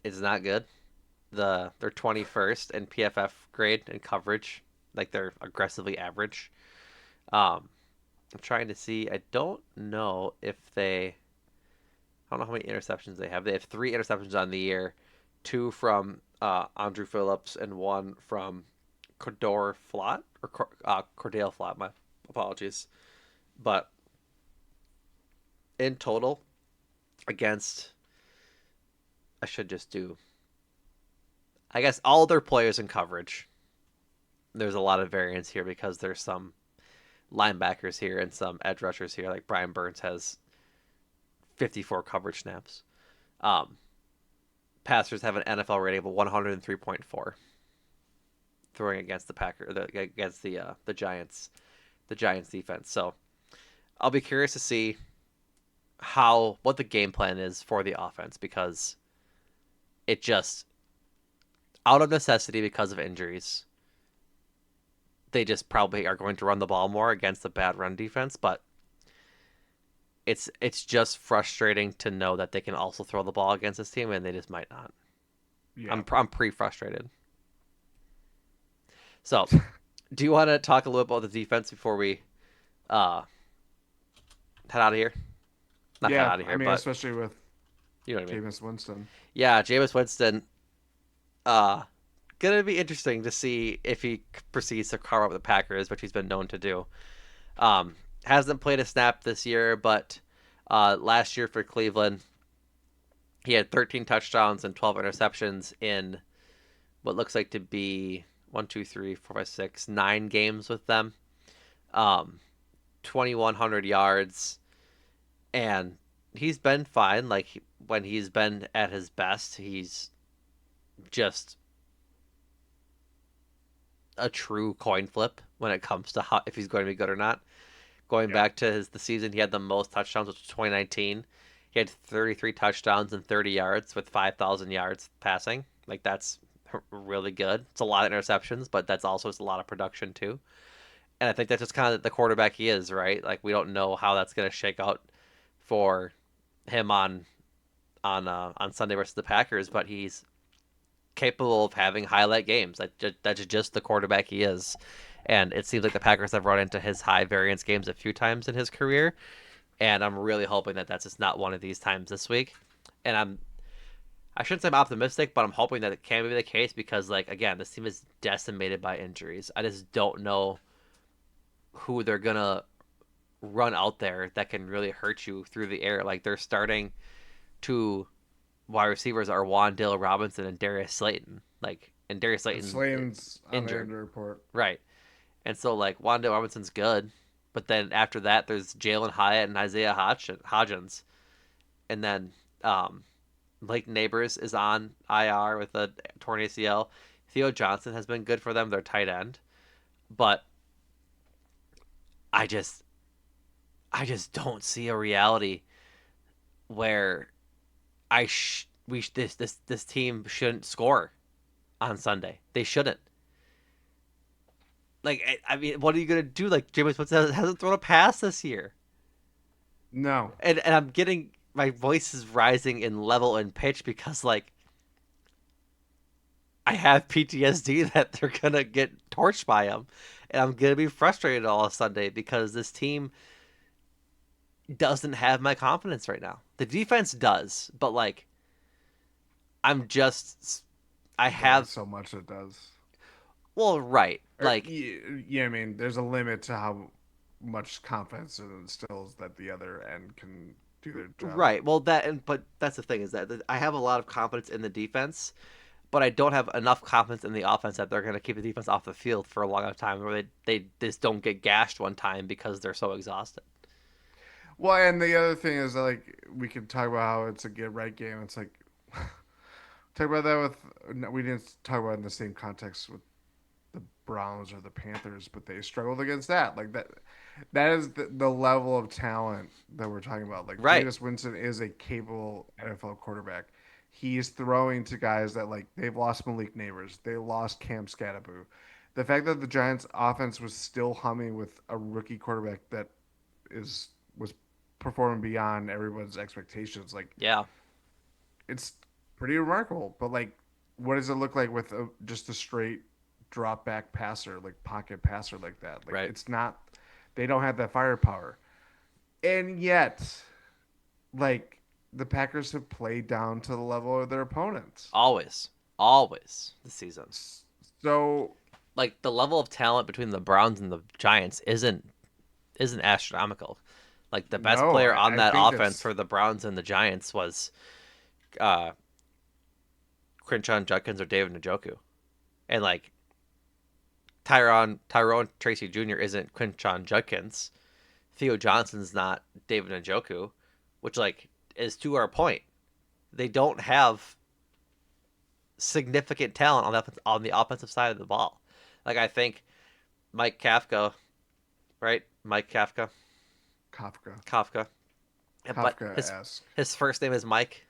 not good. They're 21st in PFF grade and coverage, like they're aggressively average. I'm trying to see. I don't know if they. I don't know how many interceptions they have. They have three interceptions on the year, two from Andrew Phillips and one from Cordell Flott. My Apologies. But in total, against, I should just do, I guess, all their players in coverage. There's a lot of variance here because there's some linebackers here and some edge rushers here. Like Brian Burns has 54 coverage snaps. Um, Passers have an NFL rating of 103.4, throwing against against the Giants defense. So I'll be curious to see what the game plan is for the offense because it just out of necessity because of injuries. They just probably are going to run the ball more against the bad run defense, but it's just frustrating to know that they can also throw the ball against this team and they just might not. Yeah. I'm pretty frustrated. So, do you want to talk a little about the defense before we uh, head out of here? Not head Yeah. out of I here, mean, but especially with you know what I mean. Jameis Winston. Yeah, Jameis Winston. Uh, gonna be interesting to see if he proceeds to carve up the Packers, which he's been known to do. Hasn't played a snap this year, but last year for Cleveland, he had 13 touchdowns and 12 interceptions in what looks like to be 9 games with them. Um, 2,100 yards, and he's been fine. Like when he's been at his best, he's just a true coin flip when it comes to if he's going to be good or not. Going Yeah. back to the season, he had the most touchdowns, which was 2019. He had 33 touchdowns and 30 yards with 5,000 yards passing. Like that's really good. It's a lot of interceptions, but that's also a lot of production too. And I think that's just kind of the quarterback he is, right? Like we don't know how that's going to shake out for him on Sunday versus the Packers, but he's capable of having highlight games. That's just the quarterback he is. And it seems like the Packers have run into his high variance games a few times in his career, and I'm really hoping that that's just not one of these times this week. And I shouldn't say I'm optimistic, but I'm hoping that it can be the case because, like, again, this team is decimated by injuries. I just don't know who they're gonna run out there that can really hurt you through the air. Like they're starting to wide receivers are Wandale Robinson and Darius Slayton. Like, and Darius And Slayton Slayton's on the injured, injury report. right? And so like Wandale Robinson's good, but then after that there's Jalen Hyatt and Isaiah Hodgins, and then um, Blake Neighbors is on IR with a torn ACL. Theo Johnson has been good for them, their tight end, but I just I just don't see a reality where this team shouldn't score on Sunday. They shouldn't. Like I mean, what are you gonna do? Like Jameis Winston hasn't thrown a pass this year, No. and I'm getting my voice is rising in level and pitch because like I have PTSD that they're gonna get torched by him, and I'm gonna be frustrated all of Sunday because this team doesn't have my confidence right now. The defense does, but like I'm just I There's only have so much it does. well right like Yeah, I mean, there's a limit to how much confidence it instills that the other end can do their job. right well but that's the thing is that I have a lot of confidence in the defense, but I don't have enough confidence in the offense that they're going to keep the defense off the field for a long enough time where they just don't get gashed one time because they're so exhausted. Well, and the other thing is like we could talk about how it's a get right game. It's like talk about that with no, we didn't talk about it in the same context with the Browns or the Panthers, but they struggled against that. Like that is the level of talent that we're talking about. Like Right. Jameis Winston is a capable NFL quarterback. He's throwing to guys that like they've lost Malik Neighbors, they lost Cam Scatterboo. The fact that the Giants' offense was still humming with a rookie quarterback that was performing beyond everyone's expectations, like Yeah. it's pretty remarkable. But like, what does it look like with just a straight drop back passer, like pocket passer like that? Like Right. it's not. They don't have that firepower, and yet, like the Packers have played down to the level of their opponents. Always. Always this season. So Like the level of talent between the Browns and the Giants isn't isn't astronomical. Like the best No, player I, on I that think offense it's for the Browns and the Giants was uh, Quinshon Judkins or David Njoku, and like Tyrone Tracy Jr. isn't Quinshon Judkins. Theo Johnson's not David Njoku, which like is to our point. They don't have significant talent on the offensive side of the ball. Like I think Mike Kafka, right? Mike Kafka. Kafka, but Kafka-esque. his first name is Mike.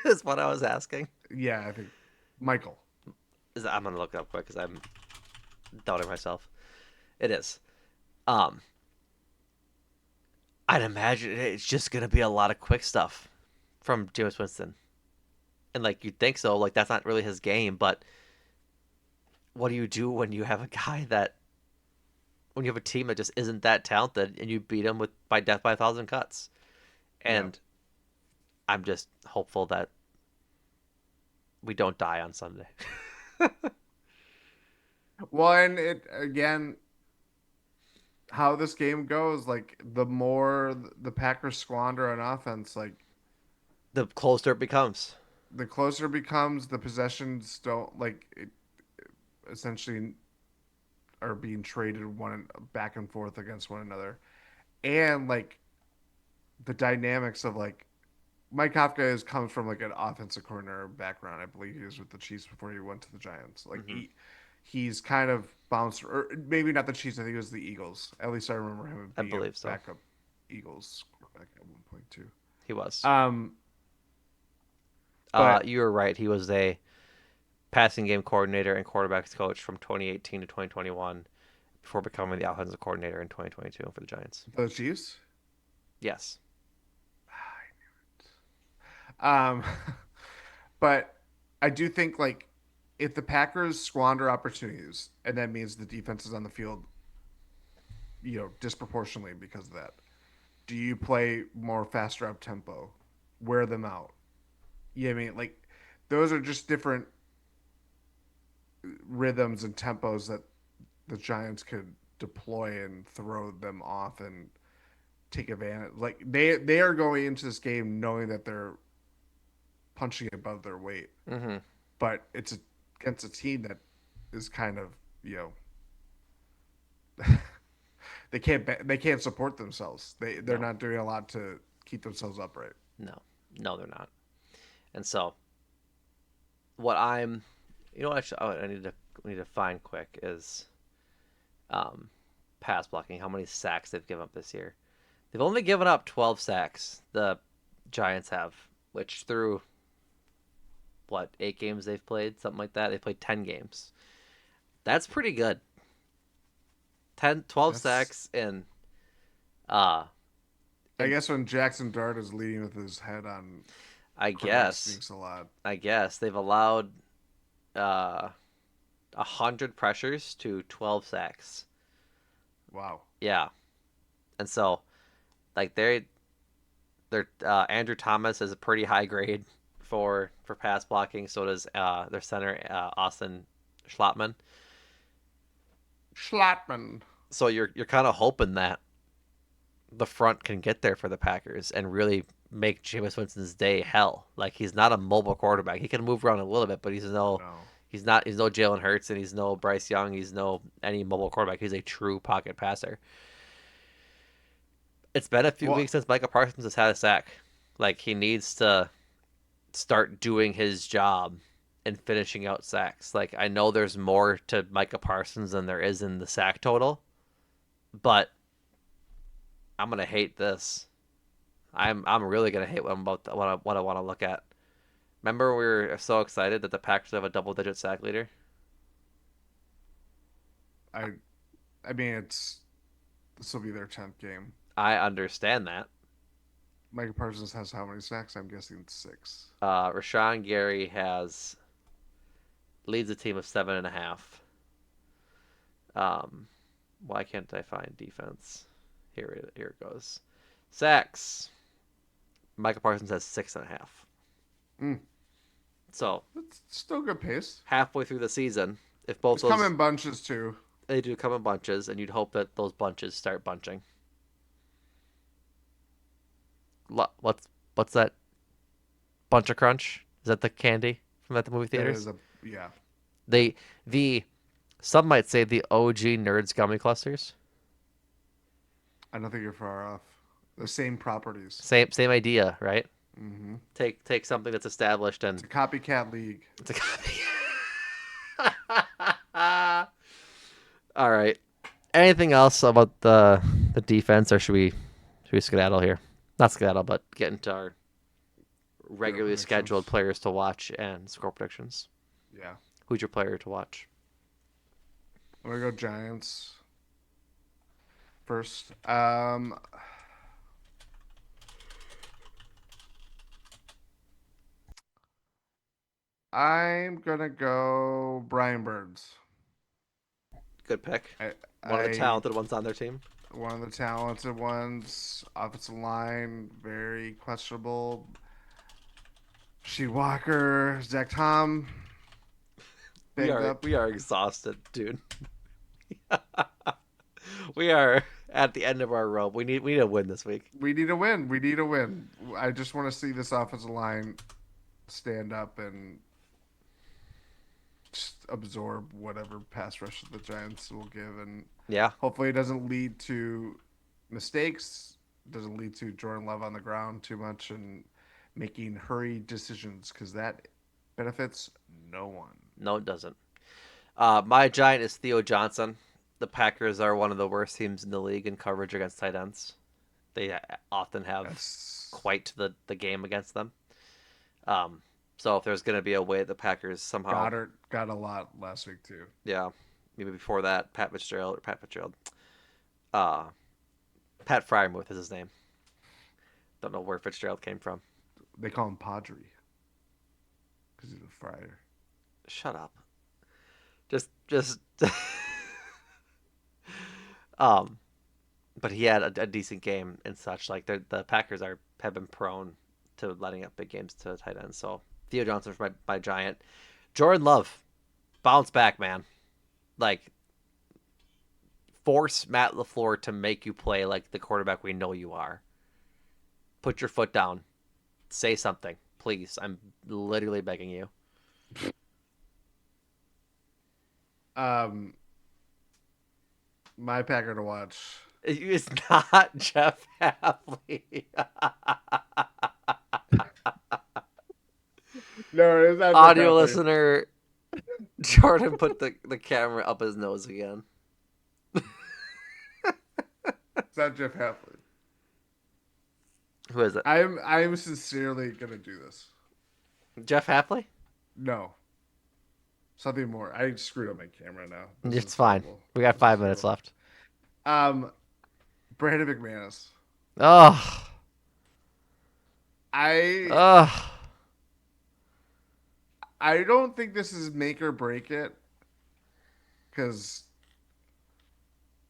Is what I was asking. Yeah, I think Michael. I'm gonna look it up quick because I'm doubting myself. It is. Um, I'd imagine it's just gonna be a lot of quick stuff from Jameis Winston, and like you'd think so. Like that's not really his game, but what do you do when you have a guy that when you have a team that just isn't that talented and you beat them with by death by a thousand cuts? Yeah. And I'm just hopeful that we don't die on Sunday. Well, and it again, how this game goes, like the more the Packers squander on offense, like The closer it becomes. the closer it becomes, the possessions don't like it essentially are being traded one back and forth against one another. And like the dynamics of like Mike Kafka comes from like an offensive coordinator background. I believe he was with the Chiefs before he went to the Giants. Like Hmm. he's kind of bounced, or maybe not the Chiefs. I think it was the Eagles. At least I remember him I being a believe so. backup Eagles quarterback at one point too. He was. Um, but You were right. He was a passing game coordinator and quarterbacks coach from 2018 to 2021 before becoming the offensive coordinator in 2022 for the Giants. the Chiefs. Yes. Um, but I do think like if the Packers squander opportunities, and that means the defense is on the field, disproportionately because of that. Do you play more faster up tempo? Wear them out. Yeah, I mean, like those are just different rhythms and tempos that the Giants could deploy and throw them off and take advantage. Like they are going into this game knowing that they're punching above their weight, Hmm. but against a team that is kind of you know they can't support themselves. They're No. not doing a lot to keep themselves upright. No. No, they're not. And so what I'm, actually, I need to find quick is um, pass blocking. How many sacks they've given up this year? They've only given up 12 sacks. The Giants have, which through what 8 games they've played, something like that. They played 10 games. That's pretty good. 10, 12 That's sacks and uh, I and guess when Jackson Dart is leading with his head on I quarterback guess sneaks a lot. I guess they've allowed uh 100 pressures to 12 sacks. Wow. Yeah, and so like they're Andrew Thomas is a pretty high grade for pass blocking. So does their center Austin Schlottman. Schlattman. So you're kind of hoping that the front can get there for the Packers and really make Jameis Winston's day hell. Like he's not a mobile quarterback. He can move around a little bit, but No. he's no Jalen Hurts and he's no Bryce Young. He's no any mobile quarterback. He's a true pocket passer. It's been a few Well, weeks since Micah Parsons has had a sack. Like he needs to start doing his job and finishing out sacks. Like I know there's more to Micah Parsons than there is in the sack total, but I'm gonna hate this. I'm really gonna hate what I'm about to, what I want to look at. Remember we were so excited that the Packers have a double digit sack leader. I I mean this will be their 10th game. I understand that. Micah Parsons has how many sacks? I'm guessing it's six. Rashawn Gary has leads a team of 7.5. Um, why can't I find defense? Here it goes. Sacks. Michael Parsons has 6.5. Mm, So that's still good pace. halfway through the season, if It's come in bunches too. They do come in bunches, and you'd hope that those bunches start bunching. What's that? Bunch of Crunch? Is that the candy from at the movie That is theaters? a yeah. They the Some might say the OG Nerds gummy clusters. I don't think you're far off. The same properties. Same idea, right? Hmm. Take something that's established It's and a copycat league. it's a copy. All right. Anything else about the defense, or should we skedaddle here? Not skedaddle, but get into our Hero regularly scheduled predictions. players to watch and score predictions. Yeah. Who's your player to watch? I'm gonna go Giants first. I'm gonna go Brian Burns. Good pick. I, One of the I talented ones on their team. one of the talented ones. Offensive line, very questionable. Sheed Walker, Zach Tom, We banged are up. we are exhausted, dude. We are at the end of our rope. We need a win this week. We need a win. We need a win. I just want to see this offensive line stand up and just absorb whatever pass rush the Giants will give, and Yeah. hopefully it doesn't lead to mistakes, doesn't lead to Jordan Love on the ground too much and making hurried decisions because that benefits no one. No, it doesn't. My giant is Theo Johnson. The Packers are one of the worst teams in the league in coverage against tight ends. They often have That's quite the game against them. Um, so if there's going to be a way the Packers somehow, Goddard got a lot last week too. yeah, maybe before that, uh, Pat Fryermuth is his name. Don't know where Fitzgerald came from. They call him Padre because he's a friar. Shut up. Just, um, but he had a decent game and such. Like the Packers have been prone to letting up big games to tight ends. So Theo Johnson for my giant. Jordan Love, bounce back, man. Like force Matt LaFleur to make you play like the quarterback we know you are. Put your foot down. Say something, please. I'm literally begging you. Um, my Packer to watch. It's not Jeff Hadley. No, it's not Jeff Audio Hadley. listener, Jordan put the camera up his nose again. It's not Jeff Hadley. Who is it? I'm sincerely gonna do this. Jeff Hadley? No, something more. I screwed up my camera now. This It's is fine. horrible. We got This is 5 minutes horrible. left. Brandon McManus. Oh, I oh. I don't think this is make or break it because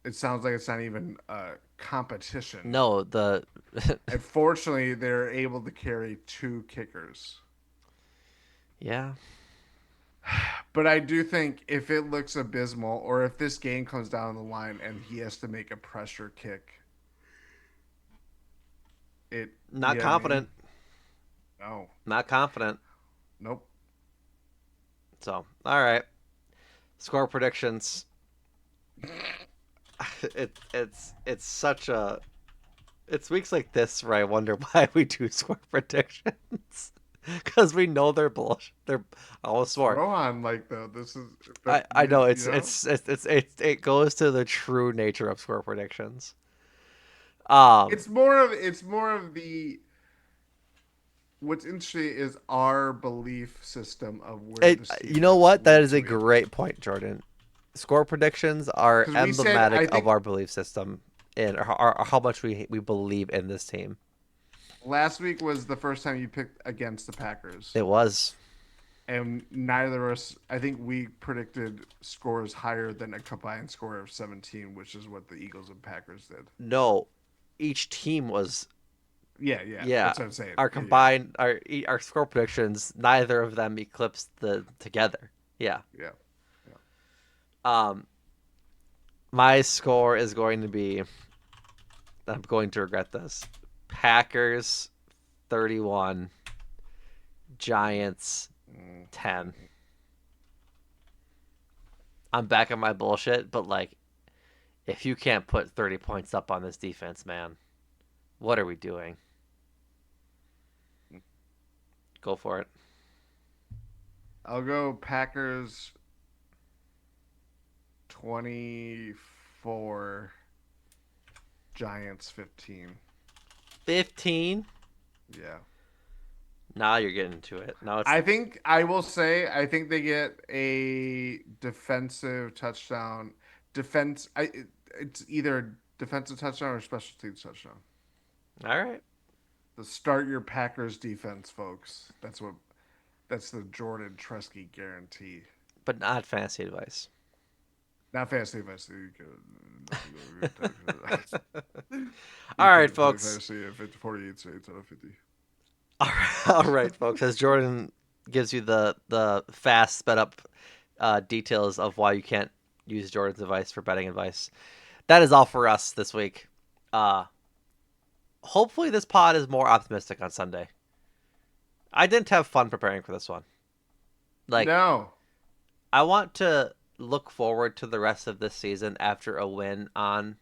it sounds like it's not even a competition. No, the Unfortunately, they're able to carry two kickers. yeah. But I do think if it looks abysmal or if this game comes down the line and he has to make a pressure kick, it, Not you know what I mean? confident. No. Not confident. Nope. So, all right. Score predictions. It's such a it's weeks like this where I wonder why we do score predictions. Because we know they're bullshit. They're almost It's more. Rohan, like, though. This is, but I know you know? it goes to the true nature of score predictions. It's more of the, what's interesting is our belief system of where this You team know is what? That week is to a week. great point, Jordan. Score predictions are Because we said, emblematic I of think our belief system and how much we believe in this team. last week was the first time you picked against the Packers. It was. And neither of us, I think we predicted scores higher than a combined score of 17, which is what the Eagles and Packers did. No, each team was. Yeah, yeah. Yeah, That's what I'm saying. our Yeah, yeah. combined our score predictions, neither of them eclipsed the together. Yeah. Yeah. Yeah. Um. My score is going to be. I'm going to regret this. Packers 31, Giants Mm, 10. mm. I'm back on my bullshit, but like, if you can't put 30 points up on this defense, man, what are we doing? Go for it. I'll go Packers 24, Giants 15. 15. Yeah. Now you're getting to it. Now it's I think I will say I think they get a defensive touchdown. It's either defensive touchdown or special teams touchdown. all right, The start your Packers defense, folks. That's the Jordan Tresky guarantee. but not fantasy advice. Not fantasy advice. All right, 8 folks. fantasy, 50, 48 states out of 50. All right, folks. As Jordan gives you the fast sped up details of why you can't use Jordan's advice for betting advice, that is all for us this week. Uh, Hopefully this pod is more optimistic on Sunday. I didn't have fun preparing for this one. Like, No. I want to look forward to the rest of this season after a win on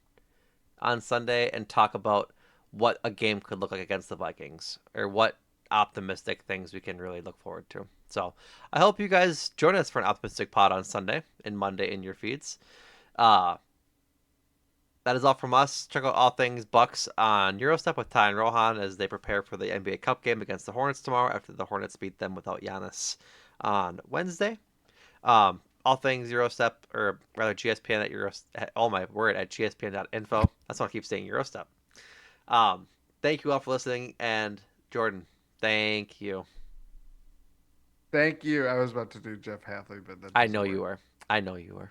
Sunday and talk about what a game could look like against the Vikings or what optimistic things we can really look forward to. So I hope you guys join us for an optimistic pod on Sunday and Monday in your feeds. Uh, that is all from us. Check out all things Bucks on Eurostep with Ty and Rohan as they prepare for the NBA Cup game against the Hornets tomorrow after the Hornets beat them without Giannis on Wednesday. All things Eurostep, or rather GSPN at Eurostep. Oh my word, at gspn.info. That's why I keep saying Eurostep. Um, Thank you all for listening, and Jordan, thank you. Thank you. I was about to do Jeff Hadley, but that I doesn't know you work. were. I know you were.